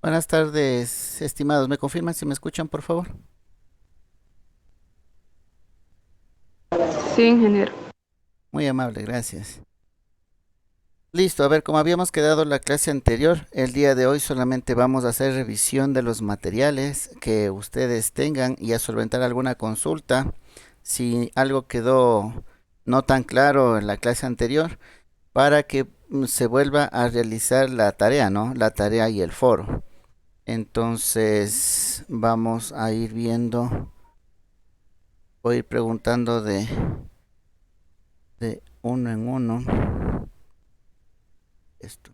Buenas tardes, estimados. ¿Me confirman si me escuchan, por favor? Sí, ingeniero. Muy amable, gracias. Listo, a ver, como habíamos quedado en la clase anterior, el día de hoy solamente vamos a hacer revisión de los materiales que ustedes tengan y a solventar alguna consulta. Si algo quedó no tan claro en la clase anterior, para que se vuelva a realizar la tarea, ¿no? La tarea y el foro. Entonces, vamos a ir viendo, voy a ir preguntando de uno en uno. Esto.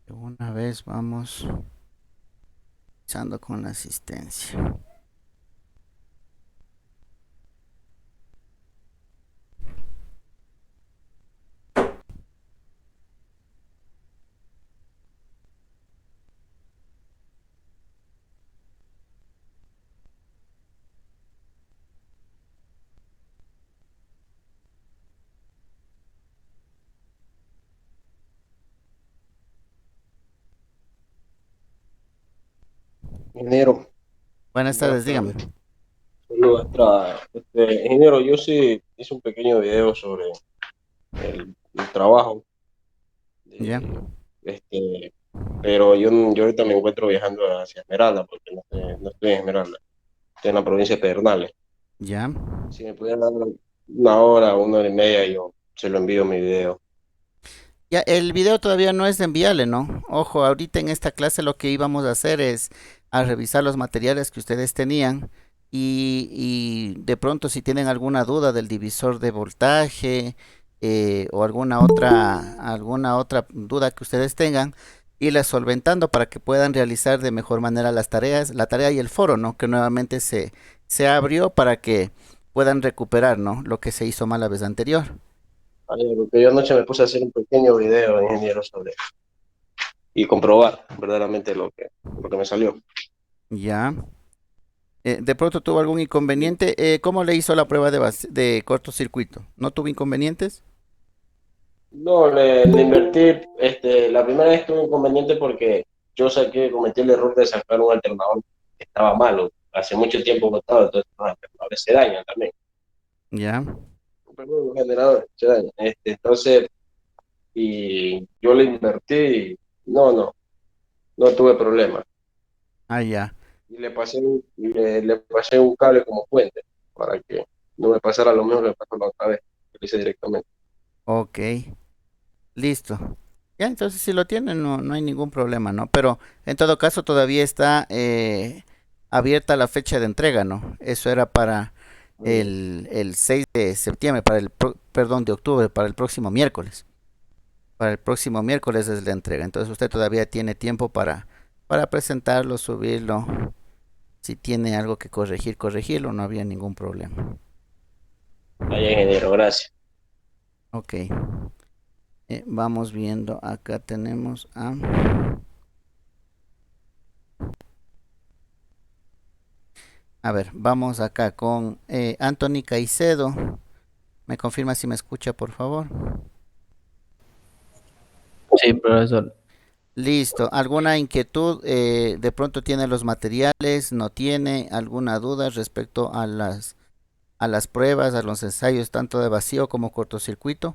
De una vez vamos empezando con la asistencia. Ingeniero, Buenas buenas tardes, dígame. tardes. Saludos, Estrada. Ingeniero, yo sí hice un pequeño video sobre el trabajo, Ya, de, este, pero yo ahorita me encuentro viajando hacia Esmeralda, porque no estoy en Esmeralda, estoy en la provincia de Pedernales. ya. Si me pudieran dar una hora y media, yo se lo envío mi video. Ya, el video todavía no es de enviarle, ¿no? Ojo, ahorita en esta clase lo que íbamos a hacer es a revisar los materiales que ustedes tenían y de pronto si tienen alguna duda del divisor de voltaje o alguna otra duda que ustedes tengan, irla solventando para que puedan realizar de mejor manera las tareas, la tarea y el foro, ¿no? Que nuevamente se abrió para que puedan recuperar, ¿no? Lo que se hizo mal la vez anterior. Porque yo anoche me puse a hacer un pequeño video, ingeniero, sobre y comprobar verdaderamente lo que me salió. Ya. De pronto tuvo algún inconveniente. ¿Cómo le hizo la prueba de cortocircuito? ¿No tuvo inconvenientes? No, le invertí, la primera vez tuve un inconveniente porque cometí el error de sacar un alternador que estaba malo, hace mucho tiempo botado, entonces los alternadores se dañan también. Ya. Perdón, los generadores se dañan. Entonces, y yo le invertí y no tuve problema. Ah, ya. Y le pasé un cable como puente para que no me pasara lo mismo que me pasó la otra vez, que lo hice directamente. Ok. Listo. Ya, entonces si lo tienen no hay ningún problema, ¿no? Pero en todo caso todavía está abierta la fecha de entrega, ¿no? Eso era para el 6 de septiembre, perdón, de octubre, para el próximo miércoles. Para el próximo miércoles es la entrega. Entonces usted todavía tiene tiempo para presentarlo, subirlo. Si tiene algo que corregir, corregirlo, no había ningún problema. Allá, ingeniero, gracias. Ok, vamos viendo, acá tenemos a ver, vamos acá con Anthony Caicedo. ¿Me confirma si me escucha, por favor? Sí, profesor. Listo. ¿Alguna inquietud? ¿De pronto tiene los materiales? ¿No tiene alguna duda respecto a las pruebas, a los ensayos, tanto de vacío como cortocircuito?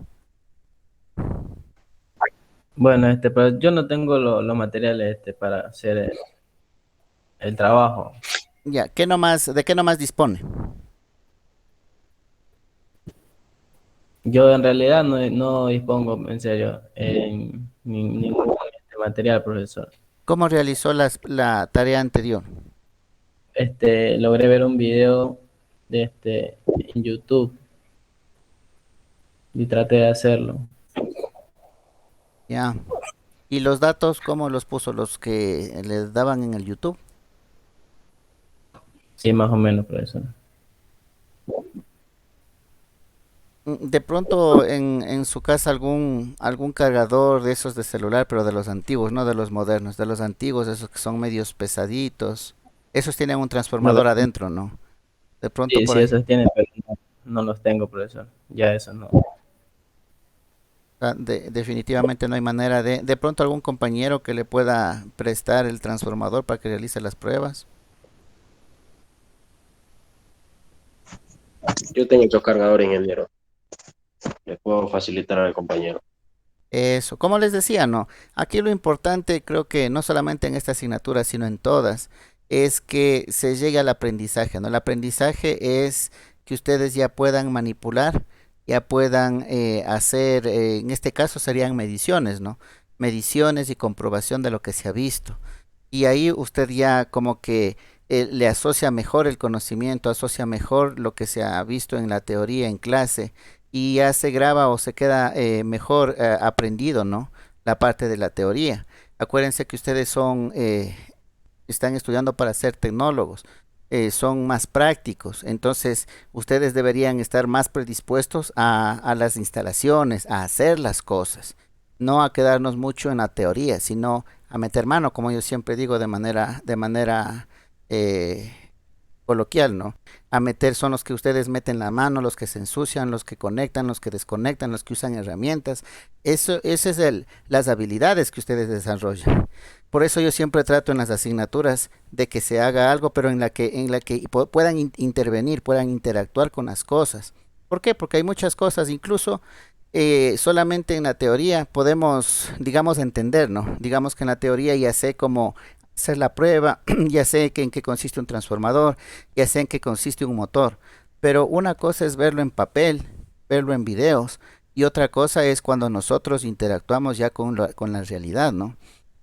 Bueno, pero yo no tengo los materiales para hacer el trabajo. Ya, ¿de qué nomás dispone? Yo en realidad no dispongo, en serio, en ningún material, profesor. ¿Cómo realizó la tarea anterior? Logré ver un video en YouTube y traté de hacerlo. Ya. ¿Y los datos cómo los puso? ¿Los que les daban en el YouTube? Sí, más o menos, profesor. De pronto en su casa algún cargador de esos de celular, pero de los antiguos, no de los modernos, de los antiguos, esos que son medios pesaditos. Esos tienen un No, transformador adentro, ¿no? De pronto sí, por sí, ahí. esos tienen, pero no los tengo, profesor. Ya eso no. Definitivamente no hay manera de pronto algún compañero que le pueda prestar el transformador para que realice las pruebas. Yo tengo estos cargadores, ingeniero. Les puedo facilitar al compañero. Eso, como les decía, no. Aquí lo importante, creo que no solamente en esta asignatura, sino en todas, es que se llegue al aprendizaje, ¿no? El aprendizaje es que ustedes ya puedan manipular, ya puedan hacer, en este caso serían mediciones, ¿no? Mediciones y comprobación de lo que se ha visto. Y ahí usted ya como que le asocia mejor el conocimiento, asocia mejor lo que se ha visto en la teoría en clase y ya se graba o se queda mejor aprendido, ¿no? La parte de la teoría. Acuérdense que ustedes están estudiando para ser tecnólogos, son más prácticos, entonces ustedes deberían estar más predispuestos a las instalaciones, a hacer las cosas, no a quedarnos mucho en la teoría, sino a meter mano, como yo siempre digo, de manera eh, coloquial, ¿no? A meter son los que ustedes meten la mano, los que se ensucian, los que conectan, los que desconectan, los que usan herramientas. Ese es las habilidades que ustedes desarrollan. Por eso yo siempre trato en las asignaturas de que se haga algo, pero en la que puedan intervenir, puedan interactuar con las cosas. ¿Por qué? Porque hay muchas cosas, incluso solamente en la teoría podemos, digamos, entender, ¿no? Digamos que en la teoría ya sé cómo hacer la prueba, ya sé en qué consiste un transformador, ya sé en qué consiste un motor, pero una cosa es verlo en papel, verlo en videos, y otra cosa es cuando nosotros interactuamos ya con la realidad, ¿no?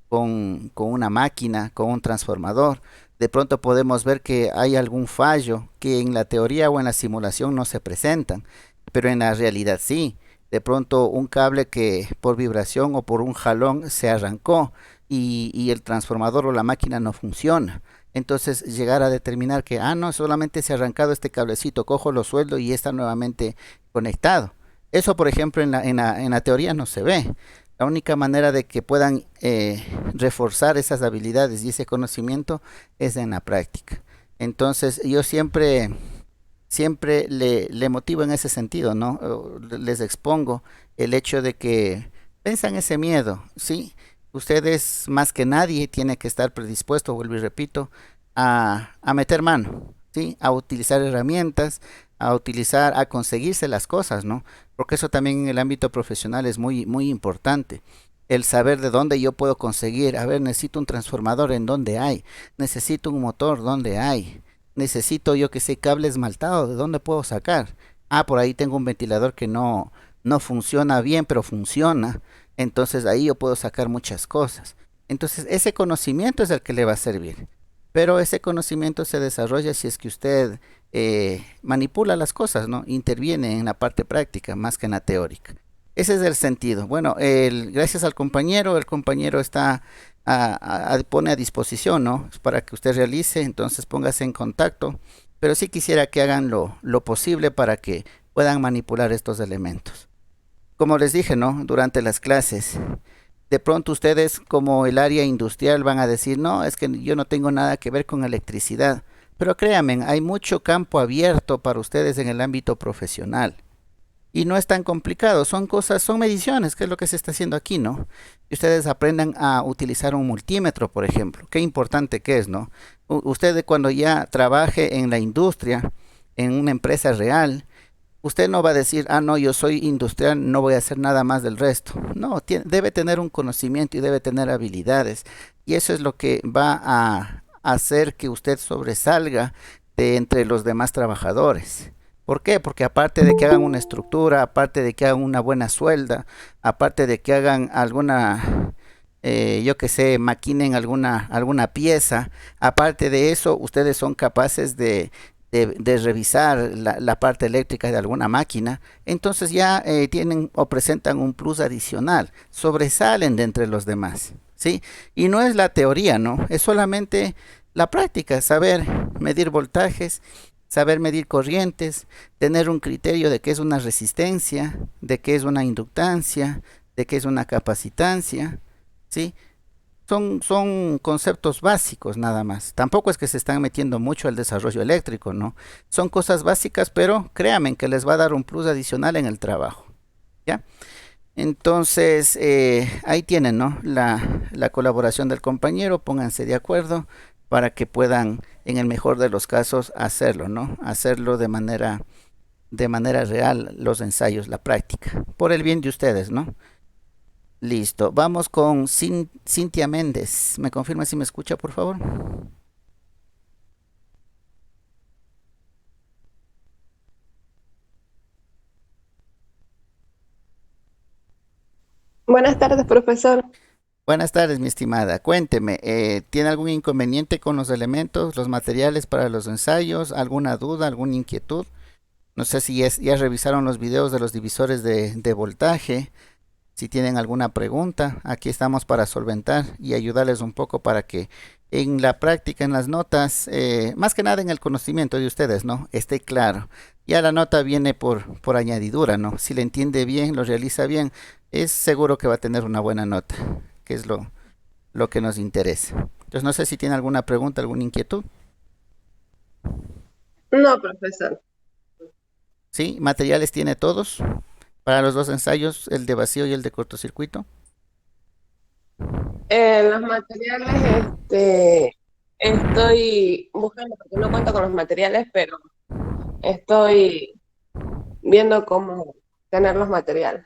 Con una máquina, con un transformador. De pronto podemos ver que hay algún fallo que en la teoría o en la simulación no se presentan, pero en la realidad sí. De pronto un cable que por vibración o por un jalón se arrancó y el transformador o la máquina no funciona. Entonces llegar a determinar que, no, solamente se ha arrancado este cablecito, cojo, lo sueldo y está nuevamente conectado. Eso, por ejemplo, en la teoría no se ve. La única manera de que puedan reforzar esas habilidades y ese conocimiento es en la práctica. Entonces, yo siempre le motivo en ese sentido, ¿no? Les expongo el hecho de que pensan ese miedo, ¿sí? Ustedes más que nadie tiene que estar predispuesto, vuelvo y repito, a meter mano, ¿sí? A utilizar herramientas, a conseguirse las cosas, ¿no? Porque eso también en el ámbito profesional es muy, muy importante. El saber de dónde yo puedo conseguir, a ver, necesito un transformador en dónde hay, necesito un motor dónde hay, necesito yo que sé cable esmaltado, ¿de dónde puedo sacar? Por ahí tengo un ventilador que no funciona bien, pero funciona. Entonces ahí yo puedo sacar muchas cosas. Entonces ese conocimiento es el que le va a servir. Pero ese conocimiento se desarrolla si es que usted manipula las cosas, ¿no? Interviene en la parte práctica más que en la teórica. Ese es el sentido. Bueno, gracias al compañero, el compañero pone a disposición, ¿no? Para que usted realice, entonces póngase en contacto. Pero sí quisiera que hagan lo posible para que puedan manipular estos elementos. Como les dije, ¿no? Durante las clases, de pronto ustedes como el área industrial van a decir, no, es que yo no tengo nada que ver con electricidad. Pero créanme, hay mucho campo abierto para ustedes en el ámbito profesional. Y no es tan complicado, son cosas, son mediciones, que es lo que se está haciendo aquí, ¿no? Y ustedes aprendan a utilizar un multímetro, por ejemplo. Qué importante que es, ¿no? Usted cuando ya trabaje en la industria, en una empresa real, usted no va a decir, no, yo soy industrial, no voy a hacer nada más del resto. No, debe tener un conocimiento y debe tener habilidades. Y eso es lo que va a hacer que usted sobresalga de entre los demás trabajadores. ¿Por qué? Porque aparte de que hagan una estructura, aparte de que hagan una buena suelda, aparte de que hagan alguna, yo que sé, maquinen alguna pieza, aparte de eso, ustedes son capaces de de revisar la parte eléctrica de alguna máquina, entonces ya tienen o presentan un plus adicional, sobresalen de entre los demás, ¿sí? Y no es la teoría, ¿no? Es solamente la práctica, saber medir voltajes, saber medir corrientes, tener un criterio de qué es una resistencia, de qué es una inductancia, de qué es una capacitancia, ¿sí? Son conceptos básicos nada más. Tampoco es que se están metiendo mucho al desarrollo eléctrico, ¿no? Son cosas básicas, pero créanme que les va a dar un plus adicional en el trabajo, ¿ya? Entonces, ahí tienen, ¿no? La colaboración del compañero, pónganse de acuerdo para que puedan, en el mejor de los casos, hacerlo, ¿no? Hacerlo de manera real, los ensayos, la práctica, por el bien de ustedes, ¿no? Listo, vamos con Cintia Méndez. ¿Me confirma si me escucha, por favor? Buenas tardes, profesor. Buenas tardes, mi estimada. Cuénteme, ¿tiene algún inconveniente con los elementos, los materiales para los ensayos? ¿Alguna duda, alguna inquietud? No sé si ya revisaron los videos de los divisores de voltaje. Si tienen alguna pregunta, aquí estamos para solventar y ayudarles un poco para que en la práctica, en las notas, más que nada en el conocimiento de ustedes, ¿no? Esté claro. Ya la nota viene por añadidura, ¿no? Si le entiende bien, lo realiza bien, es seguro que va a tener una buena nota, que es lo que nos interesa. Entonces, no sé si tiene alguna pregunta, alguna inquietud. No, profesor. ¿Sí? ¿Materiales tiene todos? Para los dos ensayos, el de vacío y el de cortocircuito. Los materiales, estoy buscando, porque no cuento con los materiales, pero estoy viendo cómo tener los materiales.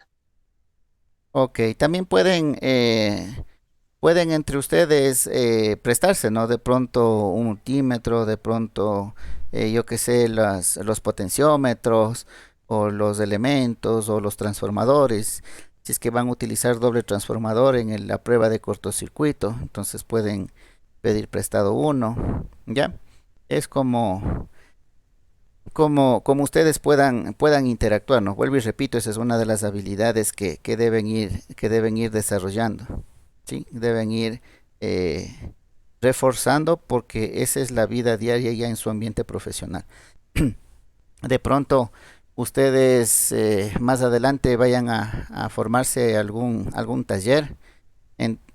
Ok, también pueden entre ustedes prestarse, ¿no? De pronto un multímetro, de pronto, yo qué sé, los potenciómetros o los elementos o los transformadores. Si es que van a utilizar doble transformador en la prueba de cortocircuito, entonces pueden pedir prestado uno, ¿ya? Es como ustedes puedan interactuar, ¿no? Vuelvo y repito, esa es una de las habilidades que deben ir desarrollando, ¿sí? Deben ir eh, reforzando porque esa es la vida diaria ya en su ambiente profesional. De pronto, ustedes más adelante vayan a formarse algún taller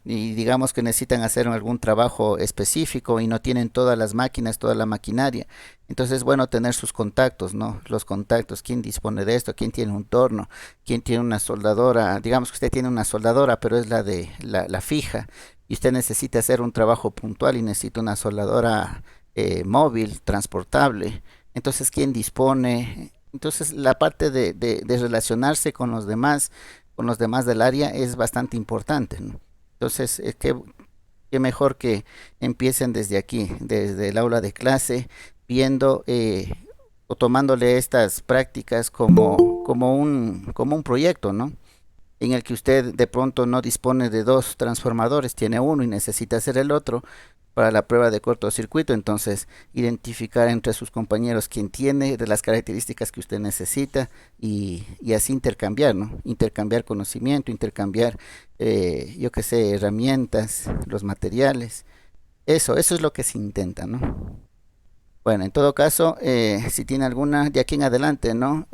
y digamos que necesitan hacer algún trabajo específico y no tienen todas las máquinas, toda la maquinaria. Entonces es bueno tener sus contactos, ¿no? Los contactos, quién dispone de esto, quién tiene un torno, quién tiene una soldadora. Digamos que usted tiene una soldadora, pero es la fija y usted necesita hacer un trabajo puntual y necesita una soldadora móvil, transportable. Entonces, ¿quién dispone? Entonces, la parte de relacionarse con los demás del área es bastante importante, ¿no? Entonces, qué mejor que empiecen desde aquí, desde el aula de clase, viendo o tomándole estas prácticas como un proyecto, ¿no? En el que usted de pronto no dispone de dos transformadores, tiene uno y necesita hacer el otro para la prueba de cortocircuito, entonces identificar entre sus compañeros quién tiene de las características que usted necesita y así intercambiar, ¿no? Intercambiar conocimiento, intercambiar, yo qué sé, herramientas, los materiales, eso es lo que se intenta, ¿no? Bueno, en todo caso, si tiene alguna de aquí en adelante, ¿no?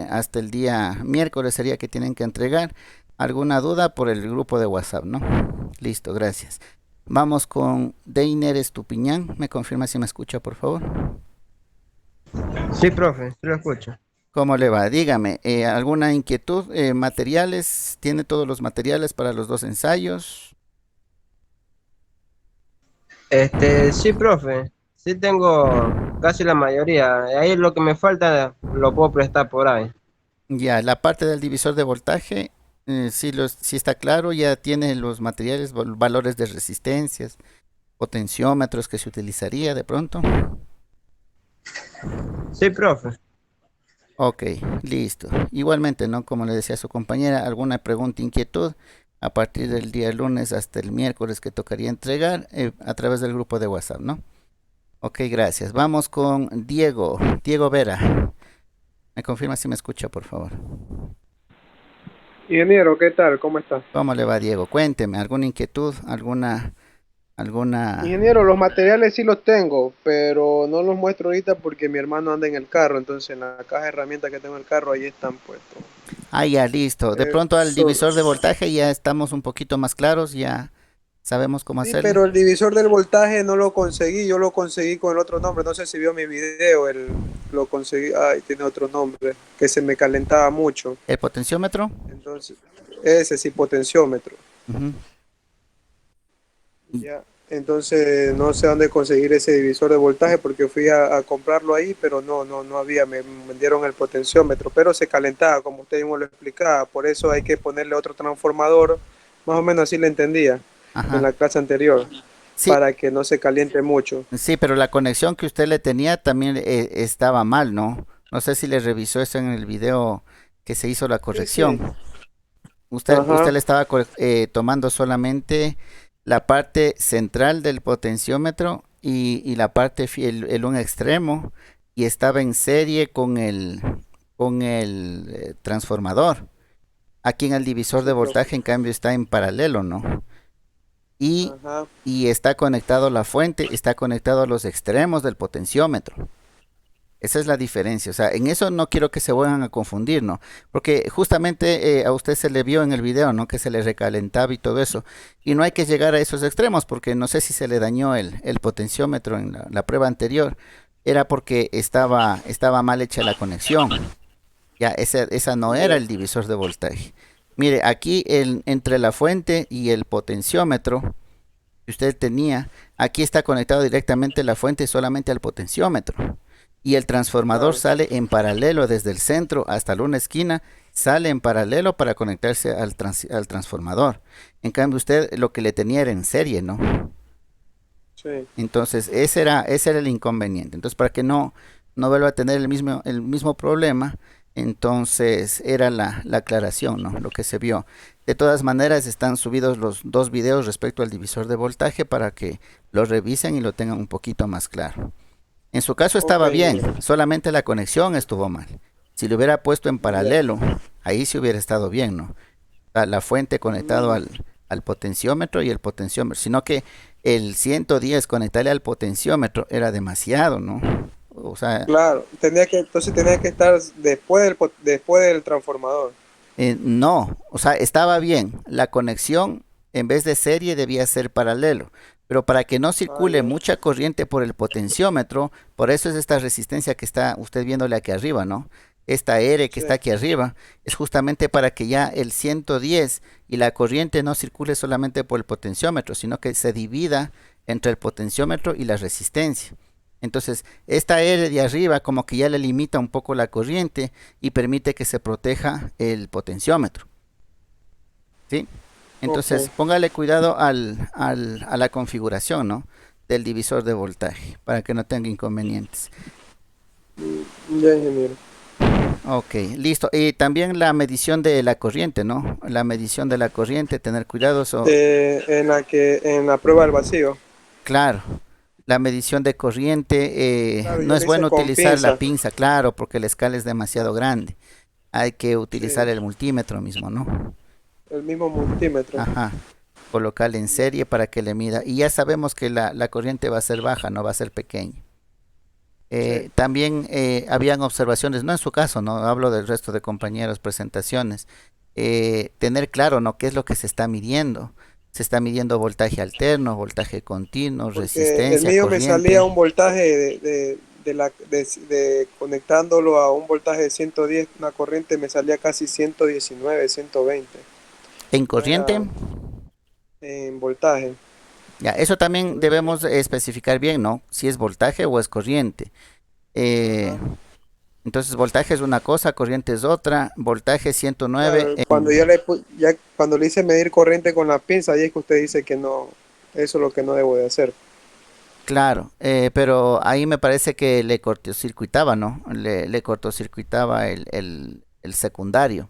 Hasta el día miércoles sería que tienen que entregar alguna duda por el grupo de WhatsApp, ¿no? Listo, gracias. Vamos con Deiner Estupiñán. ¿Me confirma si me escucha, por favor? Sí, profe, sí lo escucho. ¿Cómo le va? Dígame, ¿alguna inquietud? ¿Materiales? ¿Tiene todos los materiales para los dos ensayos? Sí, profe, sí tengo casi la mayoría. Ahí lo que me falta lo puedo prestar por ahí. Ya, la parte del divisor de voltaje, sí está claro, ya tiene los materiales, valores de resistencias, potenciómetros que se utilizaría de pronto. Sí, profe. Ok, listo. Igualmente, ¿no? Como le decía a su compañera, alguna pregunta, inquietud, a partir del día lunes hasta el miércoles que tocaría entregar a través del grupo de WhatsApp, ¿no? Ok, gracias. Vamos con Diego. Diego Vera. ¿Me confirma si me escucha, por favor? Ingeniero, ¿qué tal? ¿Cómo está? ¿Cómo le va, Diego? Cuénteme, ¿alguna inquietud? ¿Alguna? Ingeniero, los materiales sí los tengo, pero no los muestro ahorita porque mi hermano anda en el carro, entonces en la caja de herramientas que tengo en el carro ahí están puestos. Ah, ya, listo. De pronto al Eso, divisor de voltaje ya estamos un poquito más claros, ya sabemos cómo sí, hacerle. pero el divisor del voltaje no lo conseguí, yo lo conseguí con el otro nombre, no sé si vio mi video, lo conseguí, ay, tiene otro nombre, que se me calentaba mucho, ¿El potenciómetro? entonces, ese sí, potenciómetro. Ujú. Y- Ya, entonces no sé dónde conseguir ese divisor de voltaje porque fui a comprarlo ahí, pero no había, me vendieron el potenciómetro, pero se calentaba, como usted mismo lo explicaba, por eso hay que ponerle otro transformador, más o menos así le entendía en Ajá. la clase anterior, Sí, para que no se caliente mucho. sí, pero la conexión que usted le tenía también estaba mal, ¿no? No sé si le revisó eso en el video que se hizo la Sí, sí, corrección. Usted ajá, le estaba tomando solamente la parte central del potenciómetro y la parte, el un extremo, y estaba en serie con el transformador. Aquí en el divisor de sí, profe, voltaje, en cambio, está en paralelo, ¿no? Y, ajá, y está conectado a la fuente, está conectado a los extremos del potenciómetro. Esa es la diferencia, o sea, en eso no quiero que se vuelvan a confundir, ¿no? Porque justamente a usted se le vio en el video, ¿no? Que se le recalentaba y todo eso. Y no hay que llegar a esos extremos, porque no sé si se le dañó el potenciómetro en la prueba anterior. Era porque estaba mal hecha la conexión. Ya, esa no era ya, el divisor de voltaje. Mire, aquí entre la fuente y el potenciómetro que usted tenía, aquí está conectado directamente la fuente solamente al potenciómetro. Y el transformador claro, sale en paralelo desde el centro hasta la una esquina, sale en paralelo para conectarse al transformador. En cambio, usted lo que le tenía era en serie, ¿no? sí, Entonces, ese era el inconveniente. Entonces, para que no vuelva a tener el mismo problema, entonces era la aclaración, ¿no? Lo que se vio. De todas maneras, están subidos los dos videos respecto al divisor de voltaje para que lo revisen y lo tengan un poquito más claro. En su caso ok, estaba bien, ingeniero, solamente la conexión estuvo mal. Si lo hubiera puesto en ya, paralelo, ahí sí hubiera estado bien, ¿no? La fuente conectado mm, al potenciómetro y el potenciómetro, sino que el 110 conectarle al potenciómetro era demasiado, ¿no? O sea, claro, entonces tenía que estar después del transformador. no, o sea, estaba bien. La conexión en vez de serie debía ser paralelo, pero para que no Ah, circule ya, mucha corriente por el potenciómetro, por eso es esta resistencia que está usted viéndole aquí arriba, ¿no? Esta R que sí, está aquí arriba es justamente para que ya el 110 y la corriente no circule solamente por el potenciómetro, sino que se divida entre el potenciómetro y la resistencia. Entonces, esta R de arriba como que ya le limita un poco la corriente y permite que se proteja el potenciómetro, ¿sí? ok. Entonces, póngale cuidado a la configuración, ¿no? Del divisor de voltaje para que no tenga inconvenientes. Ya, ingeniero. Ok, listo. Y también la medición de la corriente, ¿no? La medición de la corriente, tener cuidado. En la prueba del vacío. Claro, la medición de corriente, Claro, no yo es le hice bueno con utilizar la pinza. pinza, claro, porque la escala es demasiado grande. Hay que utilizar Sí, el multímetro mismo, ¿no? el mismo multímetro. Ajá. Colocarle en serie para que le mida. Y ya sabemos que la corriente va a ser baja, no va a ser pequeña. Sí, También habían observaciones, no en su caso, no hablo del resto de compañeros, presentaciones. Tener claro, ¿no? ¿Qué es lo que se está midiendo? Se está midiendo voltaje alterno, voltaje continuo, porque el resistencia, mío me salía corriente. un voltaje conectándolo a un voltaje de 110, una corriente me salía casi 119, 120. En No corriente, era en voltaje. ya, eso también Por eso, debemos especificar bien, ¿no? Si es voltaje o es corriente. Eh, ajá. entonces, voltaje es una cosa, corriente es otra. Voltaje 109 Claro, cuando le hice medir corriente con la pinza, ahí es que usted dice que no, eso es lo que no debo de hacer. claro, pero ahí me parece que le cortocircuitaba, ¿no? Le cortocircuitaba el secundario.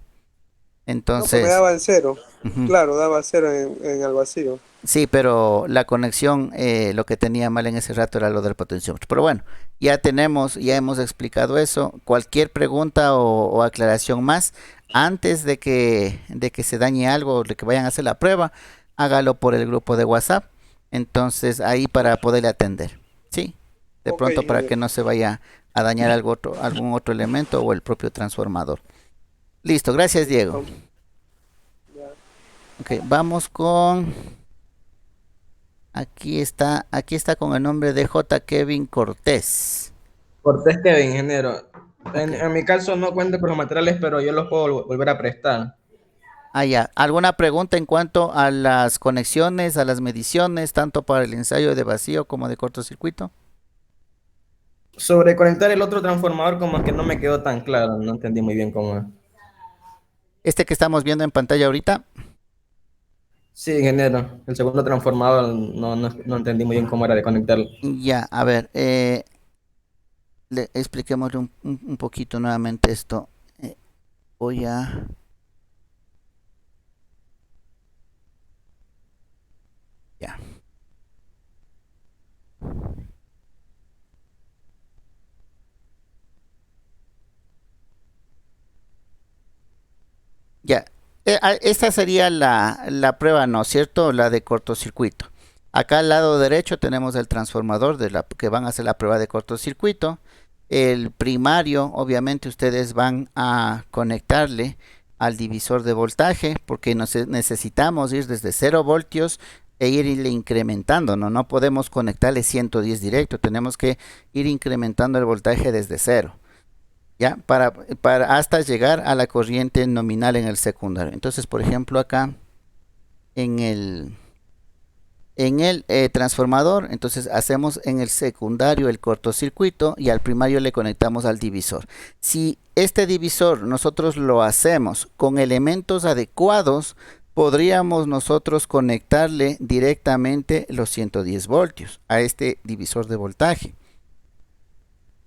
No, pues me Entonces, daba en cero. ujú. Claro, daba cero en el vacío. Sí, pero la conexión, lo que tenía mal en ese rato era lo del potenciómetro. Pero bueno, ya hemos explicado eso. Cualquier pregunta o aclaración más, antes de que se dañe algo o de que vayan a hacer la prueba, hágalo por el grupo de WhatsApp. Entonces, ahí para poderle atender. Sí, de Ok, pronto para que ingeniero. no se vaya a dañar algún otro elemento o el propio transformador. Listo, gracias Diego. Listo. Ya. Ok, vamos con... aquí está con el nombre de J. Kevin Cortés. Cortés Kevin, ingeniero. Ok. En mi caso no cuento con los materiales, pero yo los puedo volver a prestar. Ah, ya. ¿Alguna pregunta en cuanto a las conexiones, a las mediciones, tanto para el ensayo de vacío como de cortocircuito? Sobre conectar el otro transformador, como que no me quedó tan claro, no entendí muy bien cómo es. Este que estamos viendo en pantalla ahorita. Sí, ingeniero, el segundo transformador no entendí muy bien cómo era de conectarlo. Ya, a ver, expliquémosle un poquito nuevamente esto. Voy a... Ya. Ya, esta sería la prueba, ¿no es cierto? La de cortocircuito. Acá al lado derecho tenemos el transformador que van a hacer la prueba de cortocircuito. El primario, obviamente ustedes van a conectarle al divisor de voltaje porque necesitamos ir desde 0 voltios e irle incrementando, ¿no? No podemos conectarle 110 directo, tenemos que ir incrementando el voltaje desde 0. ¿Ya? Para hasta llegar a la corriente nominal en el secundario. Entonces, por ejemplo, acá en el transformador, entonces hacemos en el secundario el cortocircuito y al primario le conectamos al divisor. Si este divisor nosotros lo hacemos con elementos adecuados, podríamos nosotros conectarle directamente los 110 voltios a este divisor de voltaje.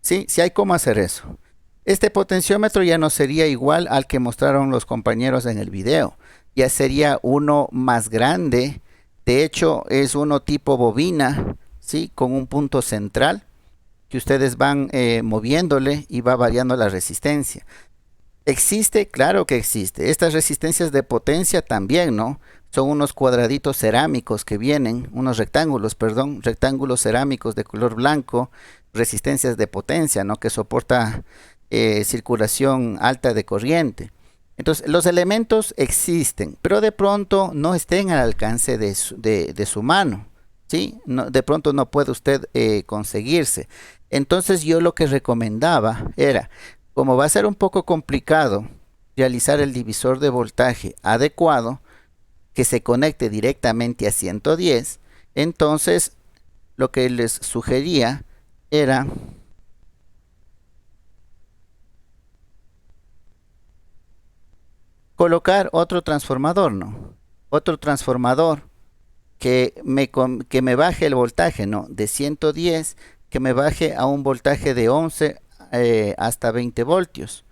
¿Sí? Sí hay cómo hacer eso. Este potenciómetro ya no sería igual al que mostraron los compañeros en el video. Ya sería uno más grande. De hecho, es uno tipo bobina, ¿sí? Con un punto central que ustedes van moviéndole y va variando la resistencia. ¿Existe? Claro que existe. Estas resistencias de potencia también, ¿no? Son unos cuadraditos cerámicos que vienen, unos rectángulos, perdón, rectángulos cerámicos de color blanco, resistencias de potencia, ¿no? Que soporta circulación alta de corriente. Entonces, los elementos existen, pero de pronto no estén al alcance de su mano, ¿sí? No, de pronto no puede usted conseguirse. Entonces, yo lo que recomendaba era, como va a ser un poco complicado realizar el divisor de voltaje adecuado, que se conecte directamente a 110, entonces lo que les sugería era colocar otro transformador, ¿no? Otro transformador que me baje el voltaje, ¿no? De 110, que me baje a un voltaje de 11 hasta 20 voltios,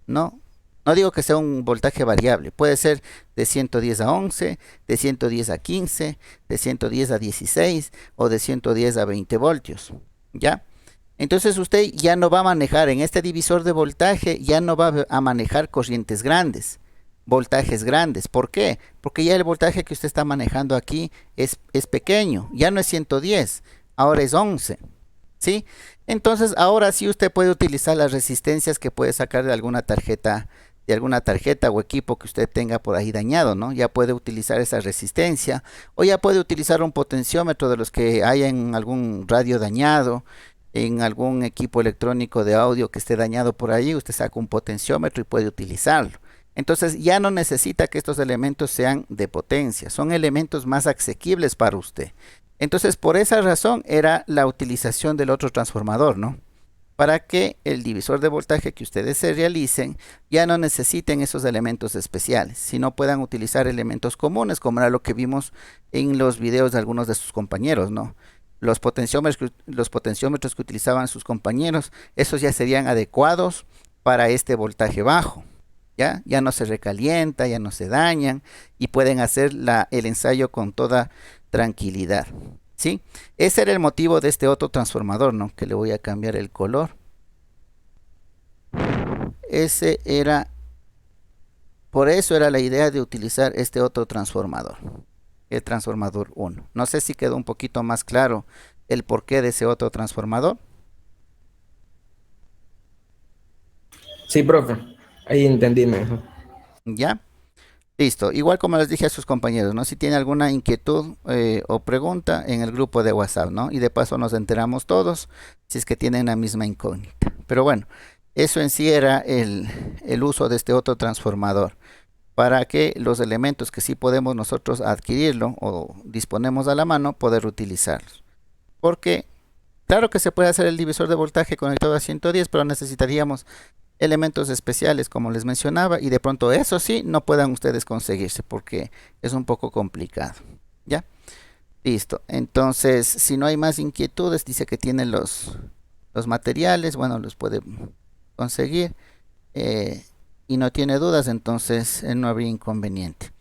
¿no? No digo que sea un voltaje variable, puede ser de 110 a 11, de 110 a 15, de 110 a 16 o de 110 a 20 voltios, ¿ya? Entonces usted ya no va a manejar en este divisor de voltaje, ya no va a manejar corrientes grandes, voltajes grandes. ¿Por qué? Porque ya el voltaje que usted está manejando aquí es pequeño, ya no es 110, ahora es 11, ¿sí? Entonces ahora sí usted puede utilizar las resistencias que puede sacar de alguna tarjeta o equipo que usted tenga por ahí dañado, ¿no? Ya puede utilizar esa resistencia o ya puede utilizar un potenciómetro de los que haya en algún radio dañado, en algún equipo electrónico de audio que esté dañado por ahí, usted saca un potenciómetro y puede utilizarlo. Entonces ya no necesita que estos elementos sean de potencia, son elementos más asequibles para usted. Entonces por esa razón era la utilización del otro transformador, ¿no? Para que el divisor de voltaje que ustedes se realicen ya no necesiten esos elementos especiales, sino puedan utilizar elementos comunes, como era lo que vimos en los videos de algunos de sus compañeros, ¿no? Los potenciómetros que utilizaban sus compañeros, esos ya serían adecuados para este voltaje bajo, Ya no se recalienta, ya no se dañan y pueden hacer el ensayo con toda tranquilidad, ¿sí? Ese era el motivo de este otro transformador, ¿no? Que le voy a cambiar el color. Ese era, por eso era la idea de utilizar este otro transformador, el transformador 1. No sé si quedó un poquito más claro el porqué de ese otro transformador. Sí, profe. Ahí entendí mejor. ¿Ya? Listo. Igual como les dije a sus compañeros, ¿no? Si tiene alguna inquietud o pregunta en el grupo de WhatsApp, ¿no? Y de paso nos enteramos todos si es que tienen la misma incógnita. Pero bueno, eso en sí era el uso de este otro transformador para que los elementos que sí podemos nosotros adquirirlo o disponemos a la mano, poder utilizarlos. Porque claro que se puede hacer el divisor de voltaje conectado a 110, pero necesitaríamos elementos especiales como les mencionaba y de pronto eso sí no puedan ustedes conseguirse porque es un poco complicado. ¿Ya? Listo. Entonces, si no hay más inquietudes, dice que tiene los materiales, bueno, los puede conseguir y no tiene dudas, entonces no habría inconveniente.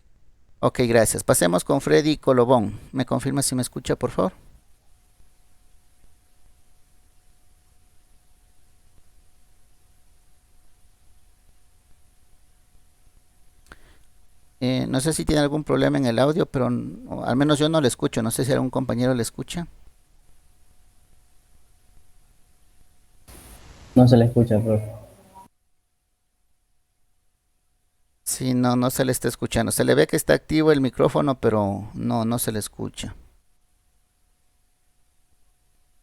Ok, gracias. Pasemos con Freddy Colobón. ¿Me confirma si me escucha, por favor? No sé si tiene algún problema en el audio, pero al menos yo no le escucho. No sé si algún compañero le escucha. No se le escucha, profe. Sí, no se le está escuchando. Se le ve que está activo el micrófono, pero no se le escucha.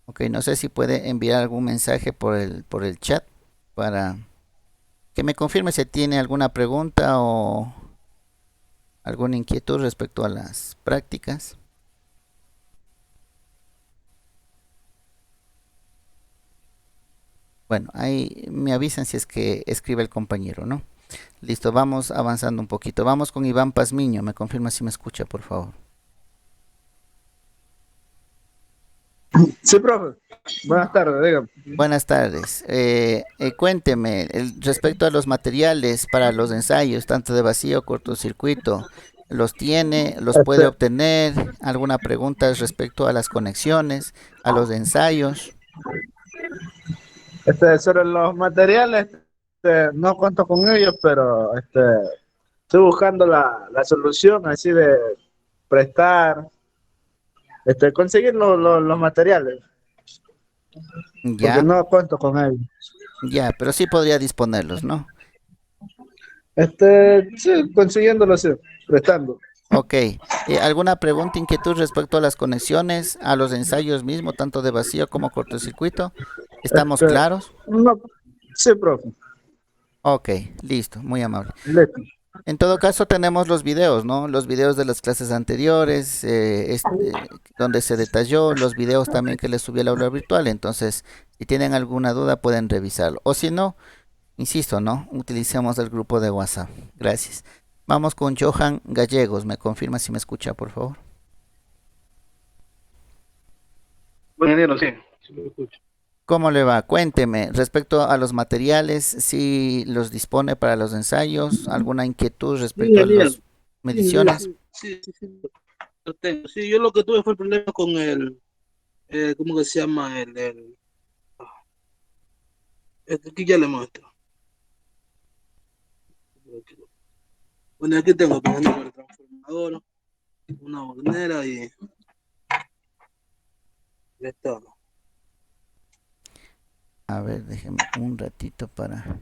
Ok, no sé si puede enviar algún mensaje por el chat para que me confirme si tiene alguna pregunta o alguna inquietud respecto a las prácticas. Bueno, ahí me avisan si es que escribe el compañero, ¿no? Listo, vamos avanzando un poquito. Vamos con Iván Pazmiño. Me confirma si me escucha, por favor. Sí, profe. Buenas tardes, dígame. Buenas tardes. Cuénteme respecto a los materiales para los ensayos, tanto de vacío, cortocircuito. ¿Los tiene? ¿Los puede Este, obtener? ¿Alguna pregunta respecto a las conexiones, a los ensayos? sobre los materiales, no cuento con ellos, pero estoy buscando la solución así de prestar, conseguir los materiales, porque Ya, no cuento con ellos. ya, pero sí podría disponerlos, ¿no? Sí, consiguiéndolos, sí, prestando. Ok. ¿Alguna pregunta, inquietud respecto a las conexiones, a los ensayos mismos, tanto de vacío como cortocircuito? ¿Estamos Este, claros? no, sí, profe. Ok, listo, muy amable. Listo. En todo caso tenemos los videos, ¿no? Los videos de las clases anteriores, donde se detalló, los videos también que les subí al aula virtual. Entonces, si tienen alguna duda pueden revisarlo. O si no, insisto, ¿no? Utilicemos el grupo de WhatsApp. Gracias. Vamos con Johan Gallegos. ¿Me confirma si me escucha, por favor? Buen ingeniero, sí, sí lo escucho. ¿Cómo le va? Cuénteme, respecto a los materiales, si los dispone para los ensayos, alguna inquietud Sí, respecto a genial. las mediciones. Sí, lo tengo. Sí, yo lo que tuve fue el problema con ¿cómo que se llama? Aquí ya le muestro. Bueno, aquí tengo, por ejemplo, el transformador, una hornera y ya está. A ver, déjeme un ratito para...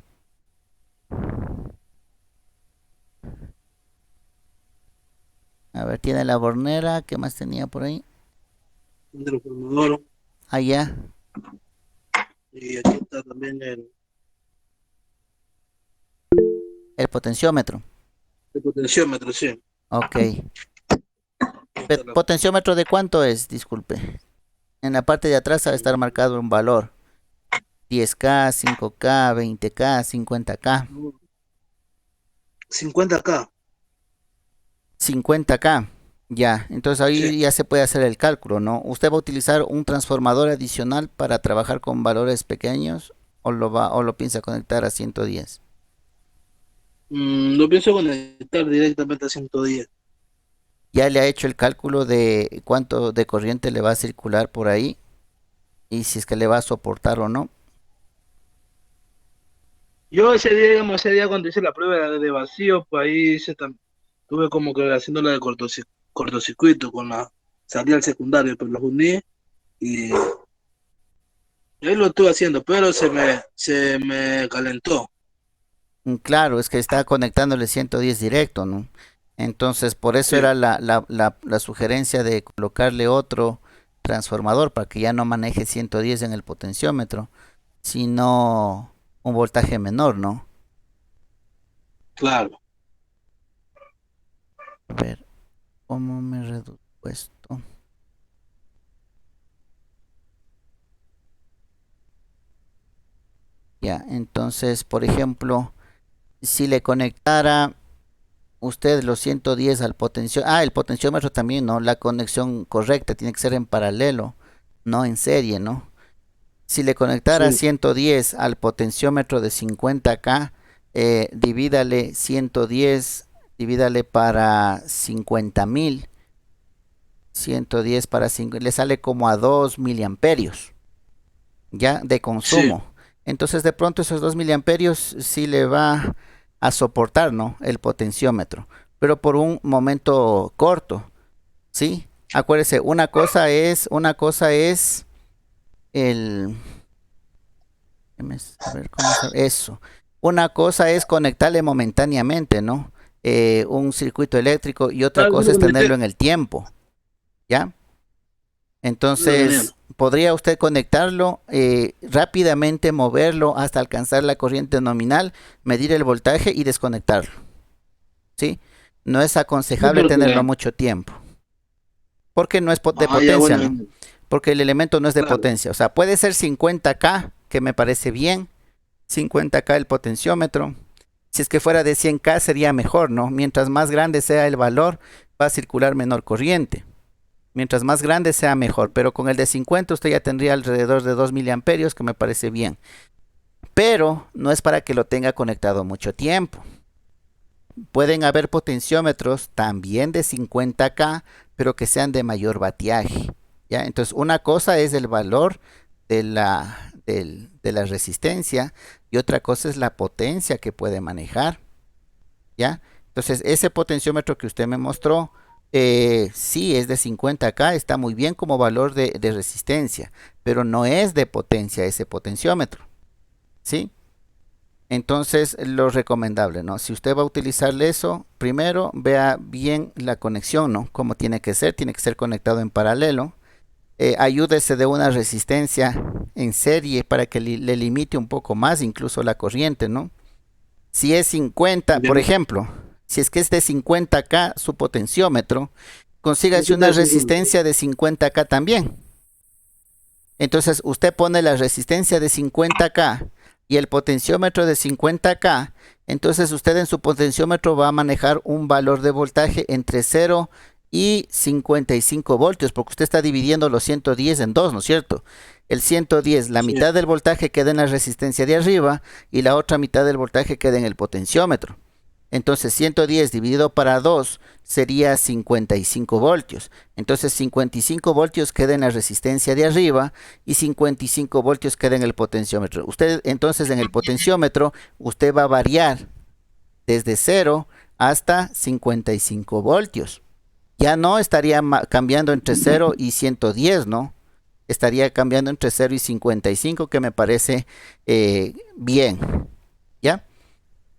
A ver, tiene la bornera, ¿qué más tenía por ahí? Un transformador Allá, y aquí está también el potenciómetro. el potenciómetro, sí. Ok. Aquí está ¿Potenciómetro de cuánto es? Disculpe. En la parte de atrás ha de estar marcado un valor. 10K, 5K, 20K, 50K. 50K. 50K. Ya, entonces Sí. ahí ya se puede hacer el cálculo, ¿no? ¿Usted va a utilizar un transformador adicional para trabajar con valores pequeños o lo piensa conectar a 110? Lo pienso conectar directamente a 110. ¿Ya le ha hecho el cálculo de cuánto de corriente le va a circular por ahí? Y si es que le va a soportar o no. Yo ese día, digamos, ese día cuando hice la prueba de vacío, pues ahí tuve como que haciendo la de cortocircuito con la salida al secundario, pero los uní y ahí lo estuve haciendo, pero se me calentó. Claro, es que está conectándole 110 directo, ¿no? Entonces, por eso Sí, era la sugerencia de colocarle otro transformador para que ya no maneje 110 en el potenciómetro, sino un voltaje menor, ¿no? claro. A ver, ¿cómo me reduzco esto? Ya, entonces, por ejemplo, si le conectara usted los 110 al potenciómetro, el potenciómetro también, ¿no? La conexión correcta tiene que ser en paralelo, no en serie, ¿no? Si le conectara Sí, 110 al potenciómetro de 50K, divídale 110, divídale para 50.000, 110 para 5, le sale como a 2 miliamperios, ya, de sí. consumo. Entonces, de pronto esos 2 miliamperios sí le va a soportar, ¿no? El potenciómetro, pero por un momento corto, ¿sí? Acuérdese, una cosa es el, a ver cómo se, eso. Una cosa es conectarle momentáneamente, ¿no? Un circuito eléctrico y otra Claro, sí cosa lo es tenerlo conecté, en el tiempo, ¿ya? sí lo tenía. Entonces, podría usted conectarlo, rápidamente moverlo hasta alcanzar la corriente nominal, medir el voltaje y desconectarlo, ¿sí? No es Sí, aconsejable tenerlo porque, mucho tiempo, porque no es de ya potencia, bueno, ¿no? Porque el elemento no es de claro. potencia. O sea, puede ser 50K, que me parece bien, 50K el potenciómetro. Si es que fuera de 100K sería mejor, ¿no? Mientras más grande sea el valor, va a circular menor corriente. Mientras más grande sea mejor, pero con el de 50 usted ya tendría alrededor de 2 miliamperios, que me parece bien. Pero no es para que lo tenga conectado mucho tiempo. Pueden haber potenciómetros también de 50K, pero que sean de mayor batiaje. ¿Ya? Entonces, una cosa es el valor de la resistencia y otra cosa es la potencia que puede manejar. ¿Ya? Entonces, ese potenciómetro que usted me mostró, sí es de 50K, está muy bien como valor de resistencia, pero no es de potencia ese potenciómetro. ¿Sí? Entonces, lo recomendable, ¿no? Si usted va a utilizarle eso, primero vea bien la conexión, ¿no? Como tiene que ser conectado en paralelo. Ayúdese de una resistencia en serie para que le limite un poco más, incluso la corriente, ¿no? Si es 50, por De, ejemplo, si es que es de 50K su potenciómetro, consígase una de 50. resistencia de 50K también. Entonces usted pone la resistencia de 50K y el potenciómetro de 50K. Entonces usted en su potenciómetro va a manejar un valor de voltaje entre 0 y 55 voltios, porque usted está dividiendo los 110 en dos, ¿no es cierto? El 110, la Sí, mitad del voltaje queda en la resistencia de arriba y la otra mitad del voltaje queda en el potenciómetro. Entonces 110 dividido para 2 sería 55 voltios. Entonces 55 voltios queda en la resistencia de arriba y 55 voltios queda en el potenciómetro. Usted entonces en el potenciómetro usted va a variar desde 0 hasta 55 voltios. Ya no estaría cambiando entre 0 y 110, ¿no? Estaría cambiando entre 0 y 55, que me parece bien. ¿Ya?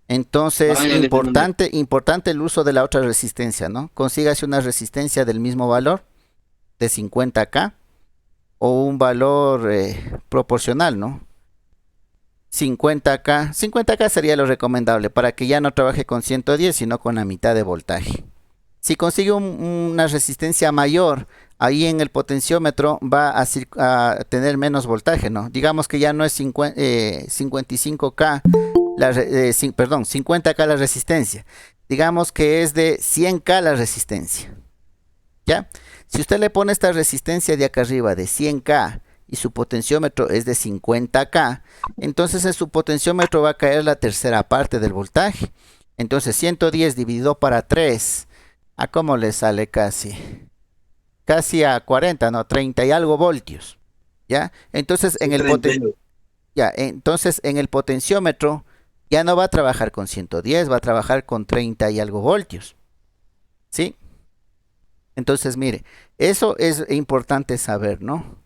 Entonces, ya le entendí. importante el uso de la otra resistencia, ¿no? Consígase una resistencia del mismo valor, de 50K, o un valor proporcional, ¿no? 50K sería lo recomendable para que ya no trabaje con 110, sino con la mitad de voltaje. Si consigue una resistencia mayor, ahí en el potenciómetro va a tener menos voltaje, ¿no? Digamos que ya no es 55K, perdón, 50K la resistencia. Digamos que es de 100K la resistencia, ¿ya? Si usted le pone esta resistencia de acá arriba de 100K y su potenciómetro es de 50K, entonces en su potenciómetro va a caer la tercera parte del voltaje. Entonces 110 dividido para 3, ¿a cómo le sale casi? Casi a 40, ¿no? 30 y algo voltios. ¿Ya? Entonces Sí, 32. entonces en el potenciómetro ya no va a trabajar con 110, va a trabajar con 30 y algo voltios. ¿Sí? Entonces, mire, eso es importante saber, ¿no?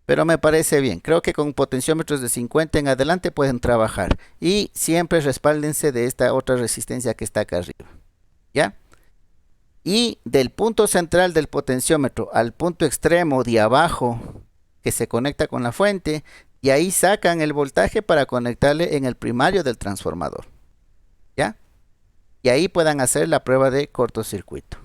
Pero me parece bien. Creo que con potenciómetros de 50 en adelante pueden trabajar. Y siempre respáldense de esta otra resistencia que está acá arriba. ¿Ya? Y del punto central del potenciómetro al punto extremo de abajo que se conecta con la fuente, y ahí sacan el voltaje para conectarle en el primario del transformador. ¿Ya? Y ahí puedan hacer la prueba de cortocircuito.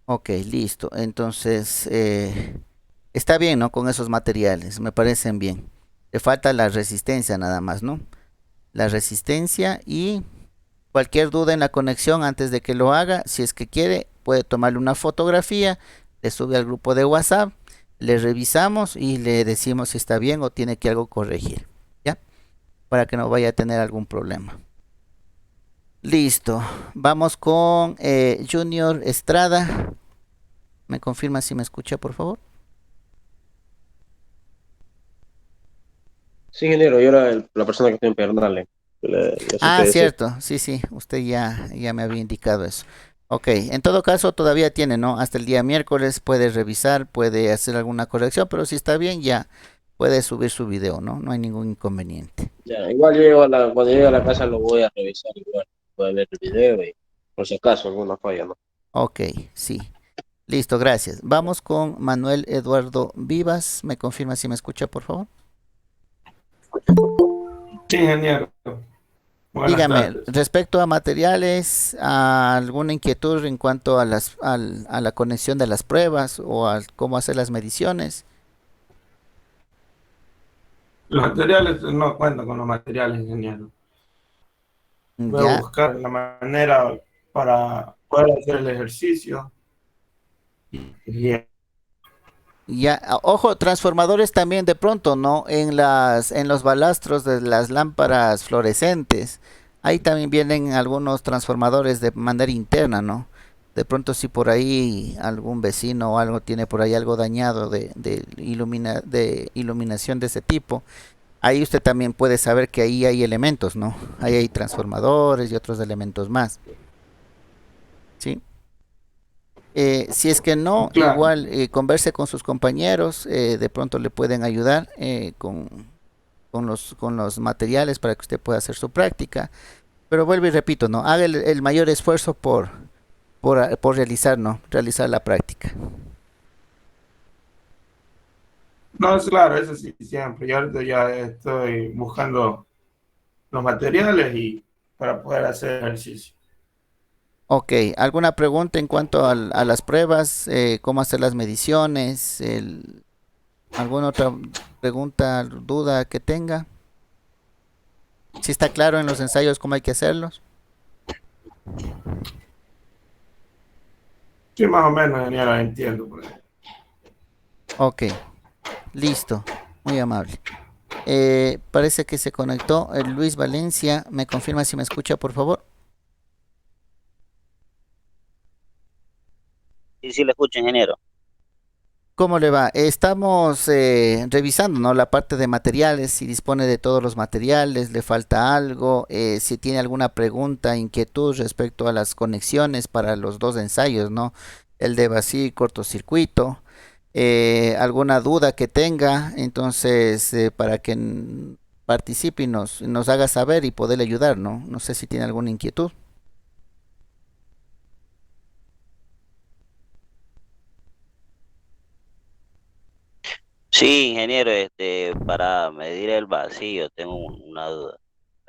Ok, listo. Entonces, está bien, ¿no? Con esos materiales, me parecen bien. Le falta la resistencia nada más, ¿no? La resistencia y cualquier duda en la conexión antes de que lo haga, si es que quiere, puede tomarle una fotografía, le sube al grupo de WhatsApp, le revisamos y le decimos si está bien o tiene que algo corregir, ¿ya? Para que no vaya a tener algún problema. Listo. Vamos con Junior Estrada. ¿Me confirma si me escucha, por favor? Sí, ingeniero, yo era la persona que estoy en Pernales. Le supe Ah, decir. cierto, sí, sí, usted ya me había indicado eso. Ok, en todo caso todavía tiene, ¿no? Hasta el día miércoles puede revisar, puede hacer alguna corrección, pero si está bien ya puede subir su video, ¿no? No hay ningún inconveniente. Ya, igual cuando llegue a la casa lo voy a revisar igual. Voy a ver el video y por si acaso alguna falla, ¿no? Ok, sí. Listo, gracias. Vamos con Manuel Eduardo Vivas. ¿Me confirma si me escucha, por favor? Sí, ingeniero. Buenas Dígame, tardes. respecto a materiales, ¿alguna inquietud en cuanto a a la conexión de las pruebas o a cómo hacer las mediciones? Los materiales, no cuento con los materiales, ingeniero. Voy a Ya, buscar la manera para poder hacer el ejercicio. Bien. ya, ojo, transformadores también de pronto, ¿no? En los balastros de las lámparas fluorescentes, ahí también vienen algunos transformadores de manera interna, ¿no? De pronto si por ahí algún vecino o algo tiene por ahí algo dañado de iluminación de ese tipo, ahí usted también puede saber que ahí hay elementos, ¿no? Ahí hay transformadores y otros elementos más, ¿sí? Si es que no, Claro. igual converse con sus compañeros, de pronto le pueden ayudar con los materiales para que usted pueda hacer su práctica. Pero vuelvo y repito, ¿no? Haga el mayor esfuerzo por realizar, ¿no? Realizar la práctica. No, es claro, eso sí, siempre. Yo ahorita ya estoy buscando los materiales y para poder hacer ejercicio. Ok, ¿alguna pregunta en cuanto a las pruebas? ¿Cómo hacer las mediciones? ¿Alguna otra pregunta, duda que tenga? ¿Si está claro en los ensayos cómo hay que hacerlos? Sí, más o menos, ingeniero, entiendo. Ok, listo, muy amable. Parece que se conectó Luis Valencia. ¿Me confirma si me escucha, por favor? Sí, sí, le escucho, ingeniero. ¿Cómo le va? Estamos revisando, ¿no? La parte de materiales, si dispone de todos los materiales, le falta algo, si tiene alguna pregunta, inquietud respecto a las conexiones para los dos ensayos, ¿no? El de vacío y cortocircuito, alguna duda que tenga, entonces para que participe y nos haga saber y poderle ayudar, ¿no? No sé si tiene alguna inquietud. Sí, ingeniero, para medir el vacío, tengo una duda,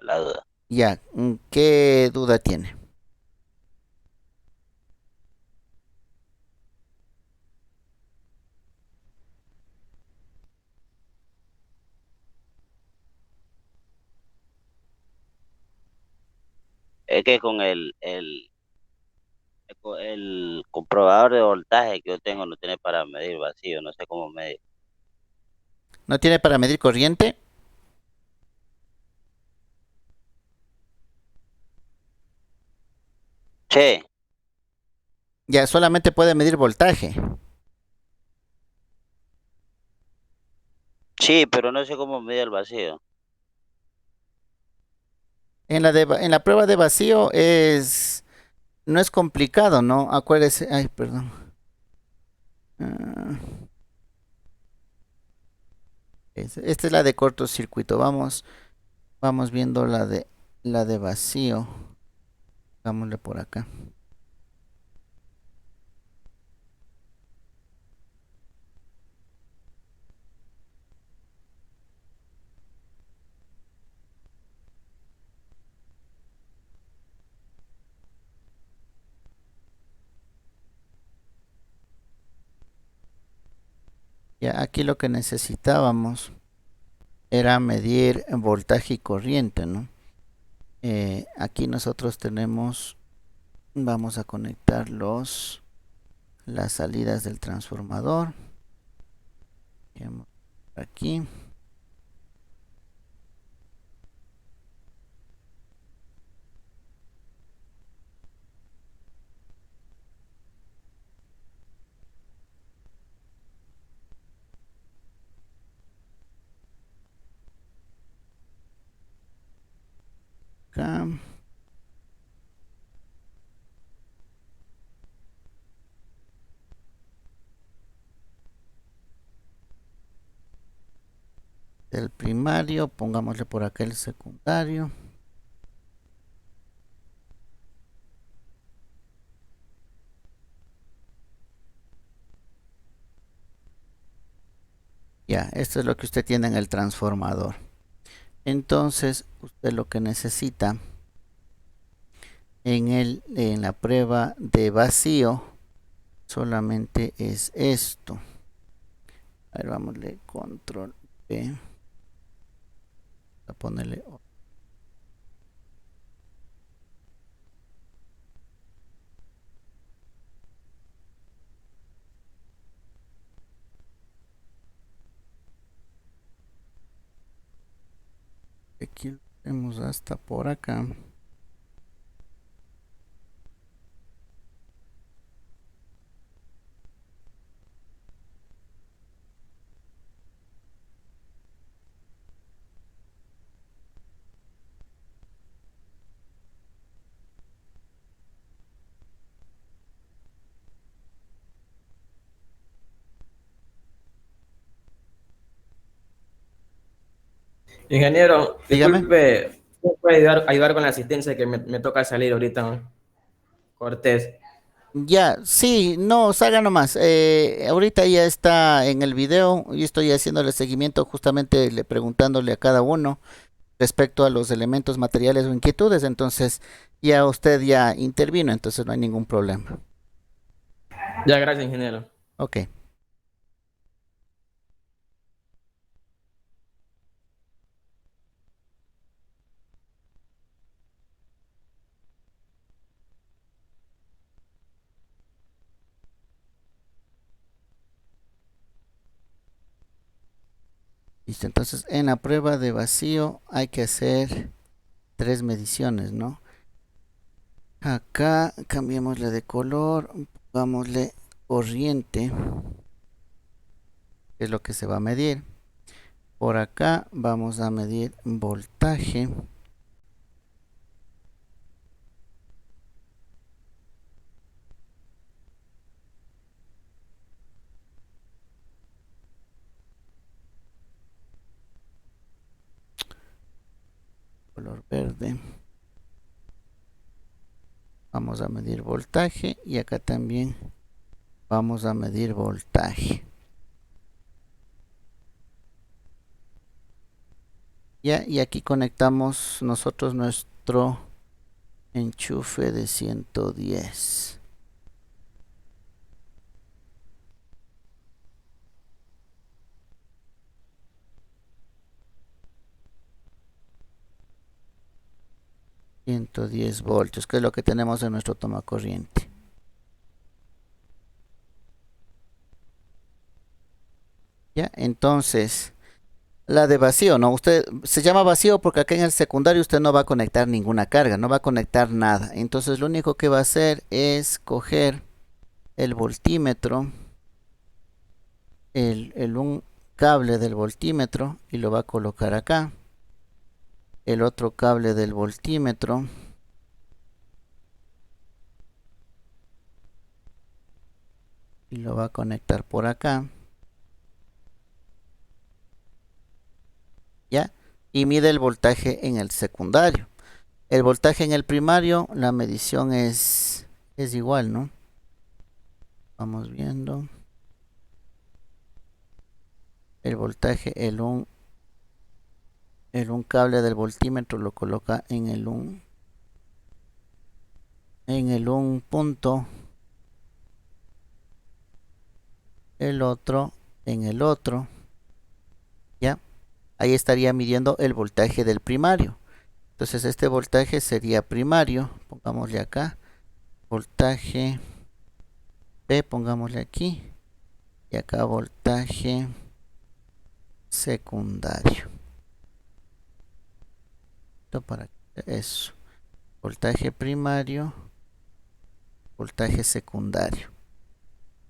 la duda. Ya, ¿qué duda tiene? Es que con el comprobador de voltaje que yo tengo no tiene para medir vacío, no sé cómo medir. ¿No tiene para medir corriente? Sí, Ya solamente puede medir voltaje. sí, pero no sé cómo medir el vacío. En la prueba de vacío no es complicado, ¿no? Acuérdese, ay, perdón. Ah, esta es la de cortocircuito. Vamos viendo la de vacío. Vámonos por acá. Ya aquí lo que necesitábamos era medir voltaje y corriente, ¿no? Aquí nosotros tenemos, vamos a conectar las salidas del transformador. Aquí. Acá. El primario, pongámosle por acá el secundario. Ya, esto es lo que usted tiene en el transformador. Entonces, usted lo que necesita en la prueba de vacío solamente es esto. A ver, vámosle control P. A ponerle aquí lo tenemos hasta por acá. Ingeniero, Dígame. disculpe, ¿me puede ayudar con la asistencia que me toca salir ahorita, ¿no? Cortés. Ya, sí, no, salga nomás. Ahorita ya está en el video y estoy haciéndole seguimiento justamente preguntándole a cada uno respecto a los elementos materiales o inquietudes. Entonces, ya usted ya intervino, entonces no hay ningún problema. Ya, gracias, ingeniero. Ok. Listo, entonces en la prueba de vacío hay que hacer 3 mediciones, ¿no? Acá cambiémosle de color, pongámosle corriente, que es lo que se va a medir. Por acá vamos a medir voltaje. Color verde. Vamos a medir voltaje y acá también vamos a medir voltaje. Ya, y aquí conectamos nosotros nuestro enchufe de 110. $110, que es lo que tenemos en nuestro tomacorriente. Ya, entonces, La de vacío, ¿no? Usted se llama vacío porque acá en el secundario usted no va a conectar ninguna carga, no va a conectar nada. Entonces lo único que va a hacer es coger el voltímetro, un cable del voltímetro y lo va a colocar acá. El otro cable del voltímetro y lo va a conectar por acá. ¿Ya? Y mide el voltaje en el secundario. El voltaje en el primario, la medición es igual, ¿no? Vamos viendo. El voltaje, un cable del voltímetro lo coloca en el 1 punto. El otro en el otro. ¿Ya? Ahí estaría midiendo el voltaje del primario. Entonces este voltaje sería primario. Pongámosle acá. Voltaje P, pongámosle aquí. Y acá voltaje secundario. Esto para eso. Voltaje primario. Voltaje secundario.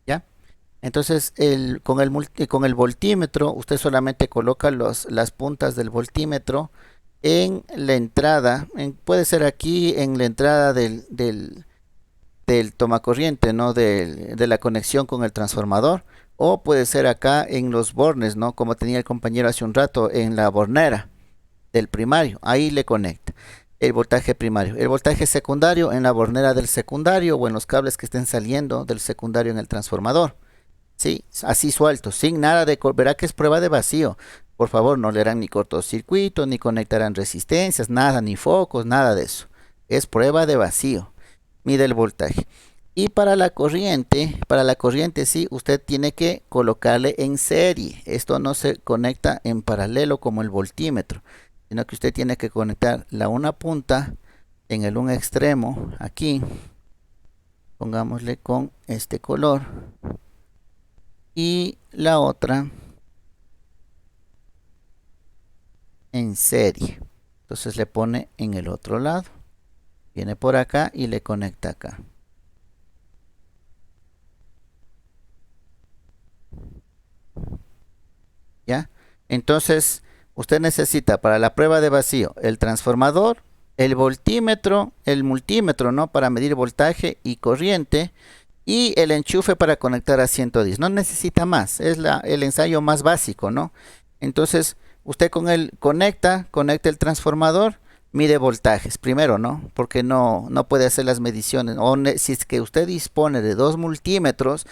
¿Ya? Entonces con el voltímetro usted solamente coloca las puntas del voltímetro en la entrada, puede ser aquí en la entrada del tomacorriente, ¿no? De la conexión con el transformador, o puede ser acá en los bornes, ¿no? Como tenía el compañero hace un rato, en la bornera del primario, ahí le conecta el voltaje primario. El voltaje secundario en la bornera del secundario o en los cables que estén saliendo del secundario en el transformador. Sí, así suelto, sin nada de... Verá que es prueba de vacío. Por favor, no le harán ni cortocircuito, ni conectarán resistencias, nada, ni focos, nada de eso. Es prueba de vacío. Mide el voltaje. Y para la corriente sí, usted tiene que colocarle en serie. Esto no se conecta en paralelo como el voltímetro, sino que usted tiene que conectar una punta en el un extremo, aquí. Pongámosle con este color. Y la otra en serie. Entonces le pone en el otro lado. Viene por acá y le conecta acá. ¿Ya? Entonces usted necesita para la prueba de vacío el transformador, el voltímetro, el multímetro, ¿no? Para medir voltaje y corriente. Y el enchufe para conectar a 110. No necesita más. Es el ensayo más básico, ¿no? Entonces, usted con él conecta el transformador, mide voltajes. Primero, ¿no? Porque no puede hacer las mediciones. O si es que usted dispone de 2 multímetros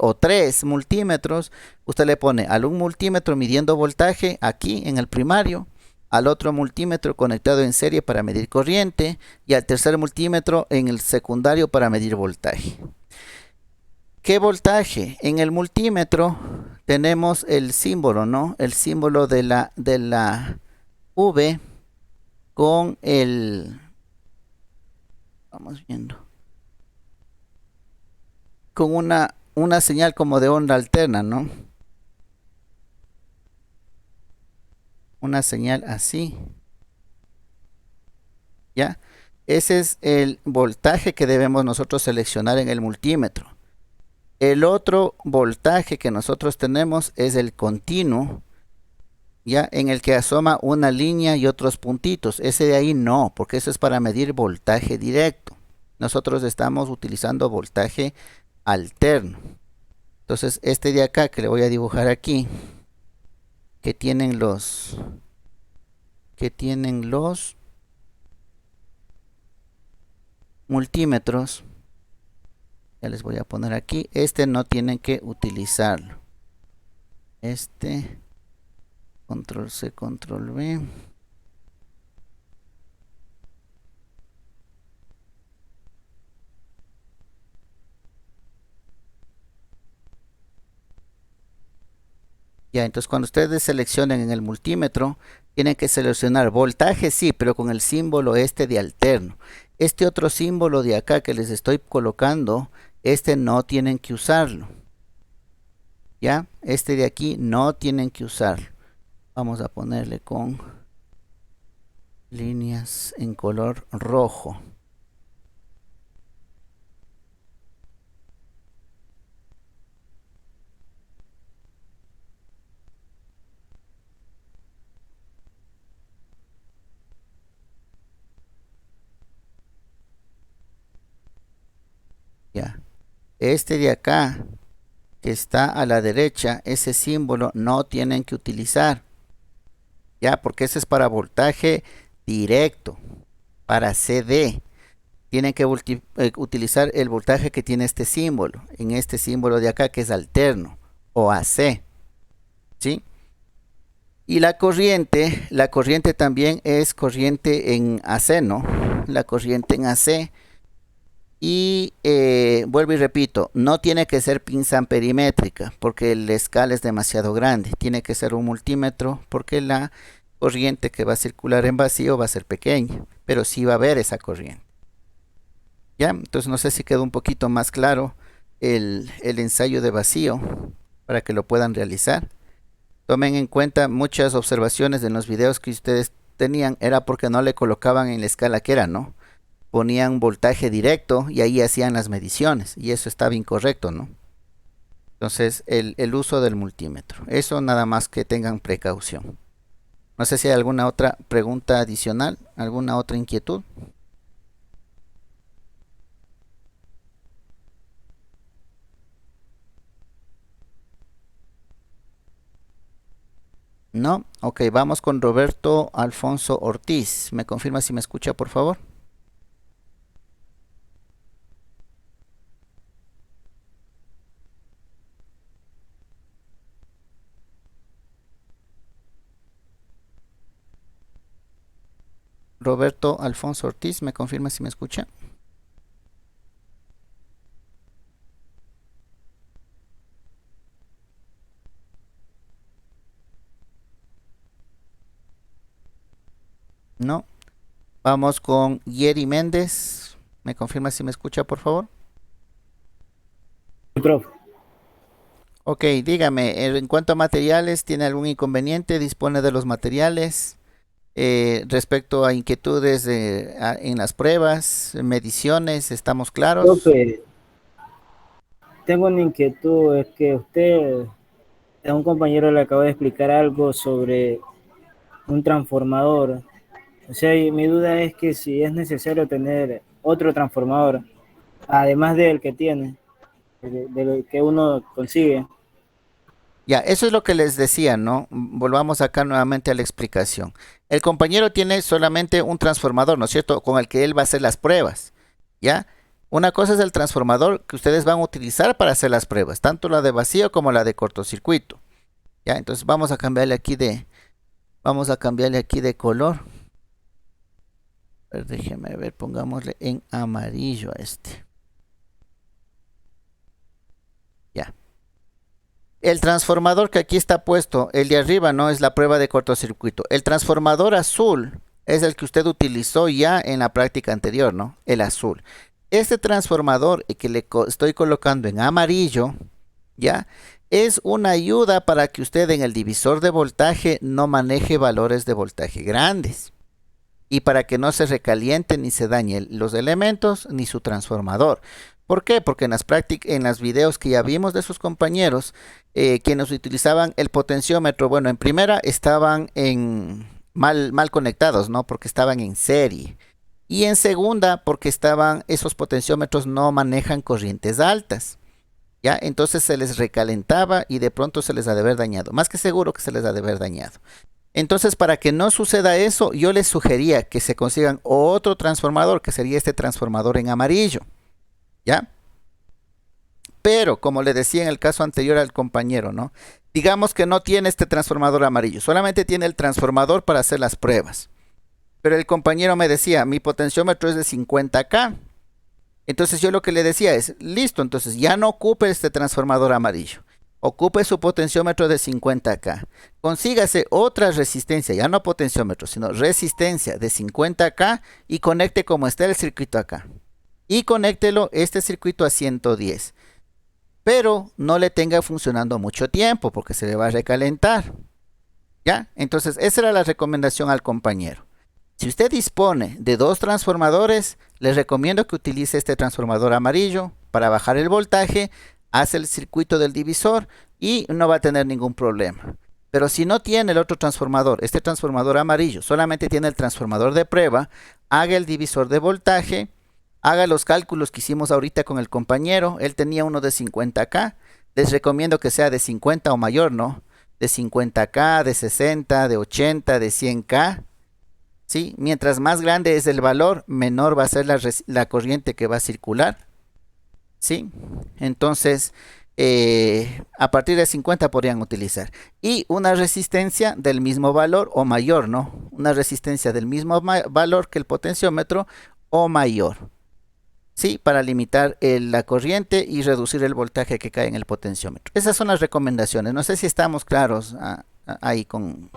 o 3 multímetros, usted le pone al un multímetro midiendo voltaje aquí en el primario, al otro multímetro conectado en serie para medir corriente y al tercer multímetro en el secundario para medir voltaje. ¿Qué voltaje? En el multímetro tenemos el símbolo, ¿no? El símbolo de la V con vamos viendo, con una señal como de onda alterna, ¿no? Una señal así. ¿Ya? Ese es el voltaje que debemos nosotros seleccionar en el multímetro. El otro voltaje que nosotros tenemos es el continuo, ya, en el que asoma una línea y otros puntitos. Ese de ahí no, porque eso es para medir voltaje directo. Nosotros estamos utilizando voltaje alterno. Entonces este de acá que le voy a dibujar aquí, que tienen los multímetros, ya les voy a poner aquí. Este no tienen que utilizarlo. Este, control C, control V. Ya, entonces cuando ustedes seleccionen en el multímetro, tienen que seleccionar voltaje, sí, pero con el símbolo este de alterno. Este otro símbolo de acá que les estoy colocando, este no tienen que usarlo. Ya, este de aquí no tienen que usarlo. Vamos a ponerle con líneas en color rojo. Ya. Este de acá, que está a la derecha, ese símbolo no tienen que utilizar. Ya, porque ese es para voltaje directo, para CD. Tienen que utilizar el voltaje que tiene este símbolo, en este símbolo de acá que es alterno, o AC. ¿Sí? Y la corriente también es corriente en AC, ¿no? La corriente en AC. Y vuelvo y repito, no tiene que ser pinza amperimétrica porque el escala es demasiado grande. Tiene que ser un multímetro porque la corriente que va a circular en vacío va a ser pequeña, pero sí va a haber esa corriente. ¿Ya? Entonces no sé si quedó un poquito más claro el ensayo de vacío para que lo puedan realizar. Tomen en cuenta muchas observaciones en los videos que ustedes tenían, era porque no le colocaban en la escala que era, ¿no? Ponían voltaje directo y ahí hacían las mediciones y eso estaba incorrecto, ¿no? Entonces el uso del multímetro, eso nada más que tengan precaución. No sé si hay alguna otra pregunta adicional, alguna otra inquietud. No, ok, vamos con Roberto Alfonso Ortiz. ¿Me confirma si me escucha, por favor? Roberto Alfonso Ortiz, ¿me confirma si me escucha? No. Vamos con Yeri Méndez. ¿Me confirma si me escucha, por favor? Profe. Ok, dígame, en cuanto a materiales, ¿tiene algún inconveniente? ¿Dispone de los materiales? Respecto a inquietudes en las pruebas, mediciones, ¿estamos claros? Profe, tengo una inquietud, es que usted, a un compañero le acabo de explicar algo sobre un transformador. O sea, y mi duda es que si es necesario tener otro transformador, además del que tiene, de lo que uno consigue. Ya, eso es lo que les decía, ¿no? Volvamos acá nuevamente a la explicación. El compañero tiene solamente un transformador, ¿no es cierto? Con el que él va a hacer las pruebas, ¿ya? Una cosa es el transformador que ustedes van a utilizar para hacer las pruebas, tanto la de vacío como la de cortocircuito. Ya, entonces vamos a cambiarle aquí de color. A ver, déjeme ver, pongámosle en amarillo a este. Ya. El transformador que aquí está puesto, el de arriba, no es la prueba de cortocircuito. El transformador azul es el que usted utilizó ya en la práctica anterior, ¿no? El azul. Este transformador que le estoy colocando en amarillo, ¿ya? Es una ayuda para que usted en el divisor de voltaje no maneje valores de voltaje grandes. Y para que no se recalienten ni se dañen los elementos ni su transformador. ¿Por qué? Porque en las videos que ya vimos de sus compañeros, quienes utilizaban el potenciómetro, bueno, en primera estaban mal conectados, ¿no? Porque estaban en serie. Y en segunda, porque esos potenciómetros no manejan corrientes altas. ¿Ya? Entonces se les recalentaba y de pronto se les ha de haber dañado. Más que seguro que se les ha de haber dañado. Entonces, para que no suceda eso, yo les sugería que se consigan otro transformador, que sería este transformador en amarillo. ¿Ya? Pero, como le decía en el caso anterior al compañero, ¿no? Digamos que no tiene este transformador amarillo, solamente tiene el transformador para hacer las pruebas. Pero el compañero me decía, mi potenciómetro es de 50K. Entonces yo lo que le decía es, listo, entonces ya no ocupe este transformador amarillo. Ocupe su potenciómetro de 50K. Consígase otra resistencia, ya no potenciómetro, sino resistencia de 50K y conecte como está el circuito acá. Y conéctelo este circuito a 110. Pero no le tenga funcionando mucho tiempo porque se le va a recalentar. ¿Ya? Entonces, esa era la recomendación al compañero. Si usted dispone de 2 transformadores, les recomiendo que utilice este transformador amarillo para bajar el voltaje, hace el circuito del divisor y no va a tener ningún problema. Pero si no tiene el otro transformador, este transformador amarillo, solamente tiene el transformador de prueba, haga el divisor de voltaje, haga los cálculos que hicimos ahorita con el compañero. Él tenía uno de 50K. Les recomiendo que sea de 50 o mayor, ¿no? De 50K, de 60, de 80, de 100K. ¿Sí? Mientras más grande es el valor, menor va a ser la corriente que va a circular. ¿Sí? Entonces, a partir de 50 podrían utilizar. Y una resistencia del mismo valor o mayor, ¿no? Una resistencia del mismo valor que el potenciómetro o mayor. ¿Sí? Para limitar la corriente y reducir el voltaje que cae en el potenciómetro. Esas son las recomendaciones. No sé si estamos claros ahí con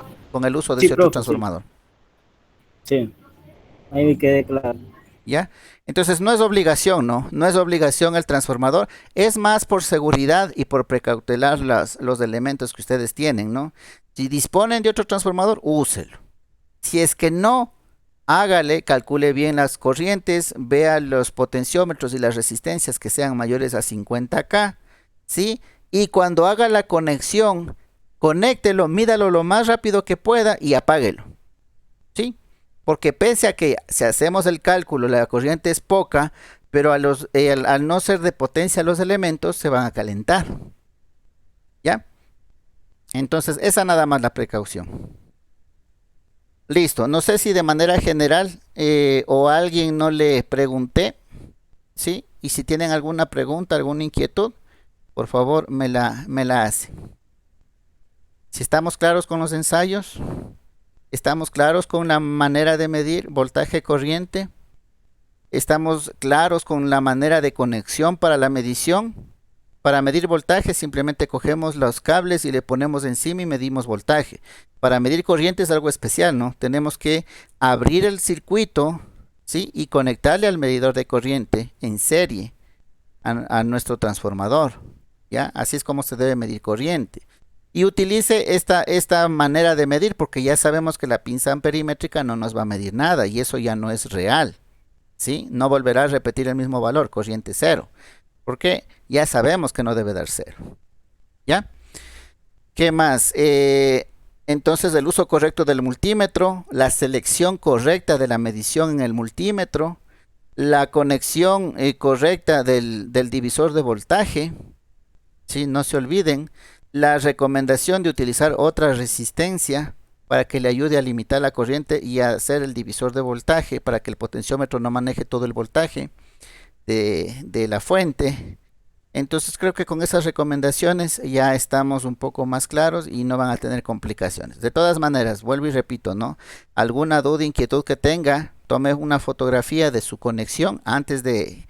el uso de ese otro transformador. Sí, ahí me quedé claro. ¿Ya? Entonces no es obligación, ¿no? No es obligación el transformador. Es más por seguridad y por precautelar los elementos que ustedes tienen, ¿no? Si disponen de otro transformador, úselo. Si es que no, hágale, calcule bien las corrientes, vea los potenciómetros y las resistencias que sean mayores a 50K, ¿sí? Y cuando haga la conexión, conéctelo, mídalo lo más rápido que pueda y apáguelo, ¿sí? Porque pese a que si hacemos el cálculo, la corriente es poca, pero al no ser de potencia los elementos se van a calentar, ¿ya? Entonces esa nada más la precaución. Listo, no sé si de manera general o a alguien no le pregunté, ¿sí? Y si tienen alguna pregunta, alguna inquietud, por favor me la hacen. Si estamos claros con los ensayos, estamos claros con la manera de medir voltaje corriente, estamos claros con la manera de conexión para la medición. Para medir voltaje simplemente cogemos los cables y le ponemos encima y medimos voltaje. Para medir corriente es algo especial, ¿no? Tenemos que abrir el circuito, ¿sí? Y conectarle al medidor de corriente en serie a nuestro transformador, ¿ya? Así es como se debe medir corriente. Y utilice esta manera de medir porque ya sabemos que la pinza amperimétrica no nos va a medir nada y eso ya no es real, ¿sí? No volverá a repetir el mismo valor, corriente 0. Porque ya sabemos que no debe dar 0. ¿Ya? ¿Qué más? Entonces el uso correcto del multímetro, la selección correcta de la medición en el multímetro, la conexión correcta del divisor de voltaje, ¿sí? No se olviden, la recomendación de utilizar otra resistencia para que le ayude a limitar la corriente y a hacer el divisor de voltaje para que el potenciómetro no maneje todo el voltaje de la fuente. Entonces creo que con esas recomendaciones ya estamos un poco más claros y no van a tener complicaciones. De todas maneras, vuelvo y repito, ¿no? Alguna duda, inquietud que tenga, tome una fotografía de su conexión antes de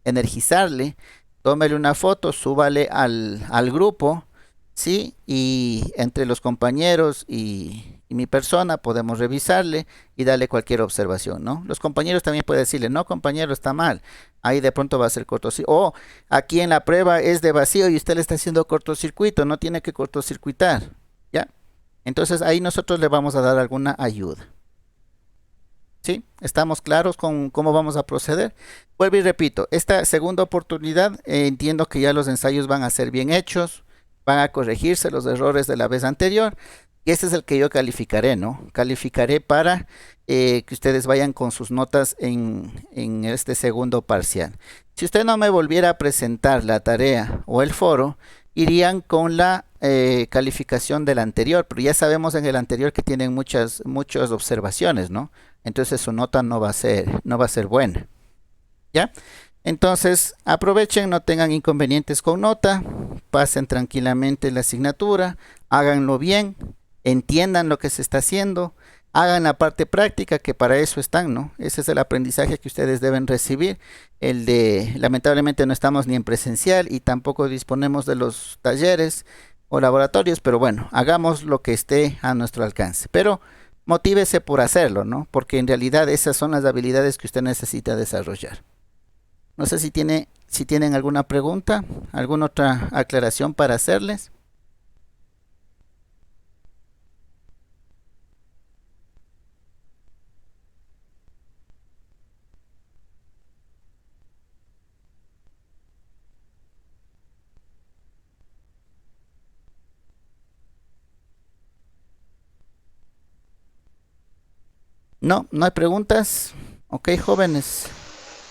energizarle, tómele una foto, súbale al grupo, ¿sí? Y entre los compañeros y mi persona podemos revisarle y darle cualquier observación, ¿no? Los compañeros también pueden decirle, no compañero, está mal, ahí de pronto va a ser cortocircuito, o aquí en la prueba es de vacío y usted le está haciendo cortocircuito, no tiene que cortocircuitar, ¿ya? Entonces ahí nosotros le vamos a dar alguna ayuda, ¿sí? ¿Estamos claros con cómo vamos a proceder? Vuelvo y repito, esta segunda oportunidad entiendo que ya los ensayos van a ser bien hechos, van a corregirse los errores de la vez anterior. Y este es el que yo calificaré, ¿no? Calificaré para que ustedes vayan con sus notas en este segundo parcial. Si usted no me volviera a presentar la tarea o el foro, irían con la calificación del anterior, pero ya sabemos en el anterior que tienen muchas observaciones, ¿no? Entonces su nota no va a ser buena, ¿ya? Entonces aprovechen, no tengan inconvenientes con nota, pasen tranquilamente la asignatura, háganlo bien, entiendan lo que se está haciendo, hagan la parte práctica que para eso están, ¿no? Ese es el aprendizaje que ustedes deben recibir, lamentablemente no estamos ni en presencial y tampoco disponemos de los talleres o laboratorios, pero bueno, hagamos lo que esté a nuestro alcance, pero motívese por hacerlo, ¿no? Porque en realidad esas son las habilidades que usted necesita desarrollar. No sé si tienen alguna pregunta, alguna otra aclaración para hacerles. No, no hay preguntas. Ok, jóvenes.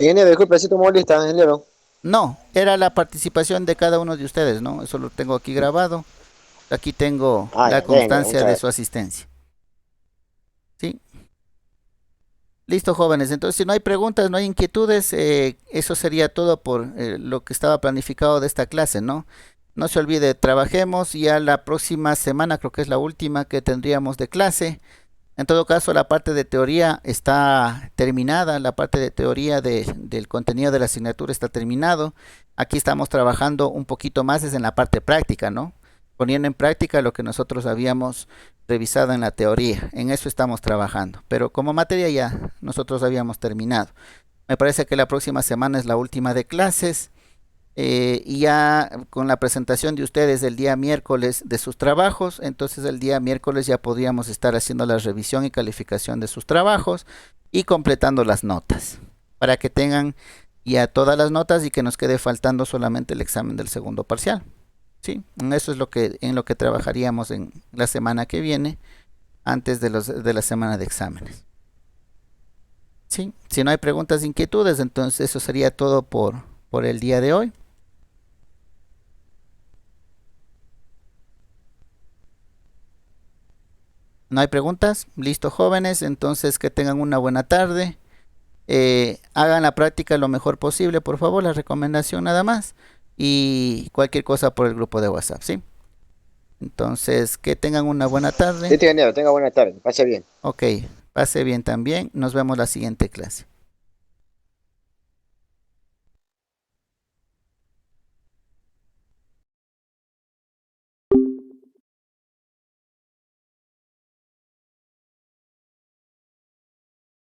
Ingeniero, disculpe, si tomó lista, ingeniero. No, era la participación de cada uno de ustedes, ¿no? Eso lo tengo aquí grabado. Aquí tengo Ah, la ya, venga, constancia muchas de gracias. su asistencia. ¿Sí? Listo, jóvenes. Entonces, si no hay preguntas, no hay inquietudes, eso sería todo por lo que estaba planificado de esta clase, ¿no? No se olvide, trabajemos ya la próxima semana, creo que es la última que tendríamos de clase. En todo caso, la parte de teoría está terminada, la parte de teoría del contenido de la asignatura está terminado. Aquí estamos trabajando un poquito más es en la parte práctica, ¿no? Poniendo en práctica lo que nosotros habíamos revisado en la teoría. En eso estamos trabajando. Pero como materia ya nosotros habíamos terminado. Me parece que la próxima semana es la última de clases. Y ya con la presentación de ustedes el día miércoles de sus trabajos, entonces el día miércoles ya podríamos estar haciendo la revisión y calificación de sus trabajos y completando las notas para que tengan ya todas las notas y que nos quede faltando solamente el examen del segundo parcial. Sí, eso es en lo que trabajaríamos en la semana que viene, antes de la semana de exámenes. Sí, si no hay preguntas, inquietudes, entonces eso sería todo por el día de hoy. ¿No hay preguntas? Listo, jóvenes, entonces que tengan una buena tarde. Hagan la práctica lo mejor posible, por favor, la recomendación nada más. Y cualquier cosa por el grupo de WhatsApp, ¿sí? Entonces, que tengan una buena tarde. Sí, ingeniero, tenga buena tarde, pase bien. Ok, pase bien también. Nos vemos la siguiente clase.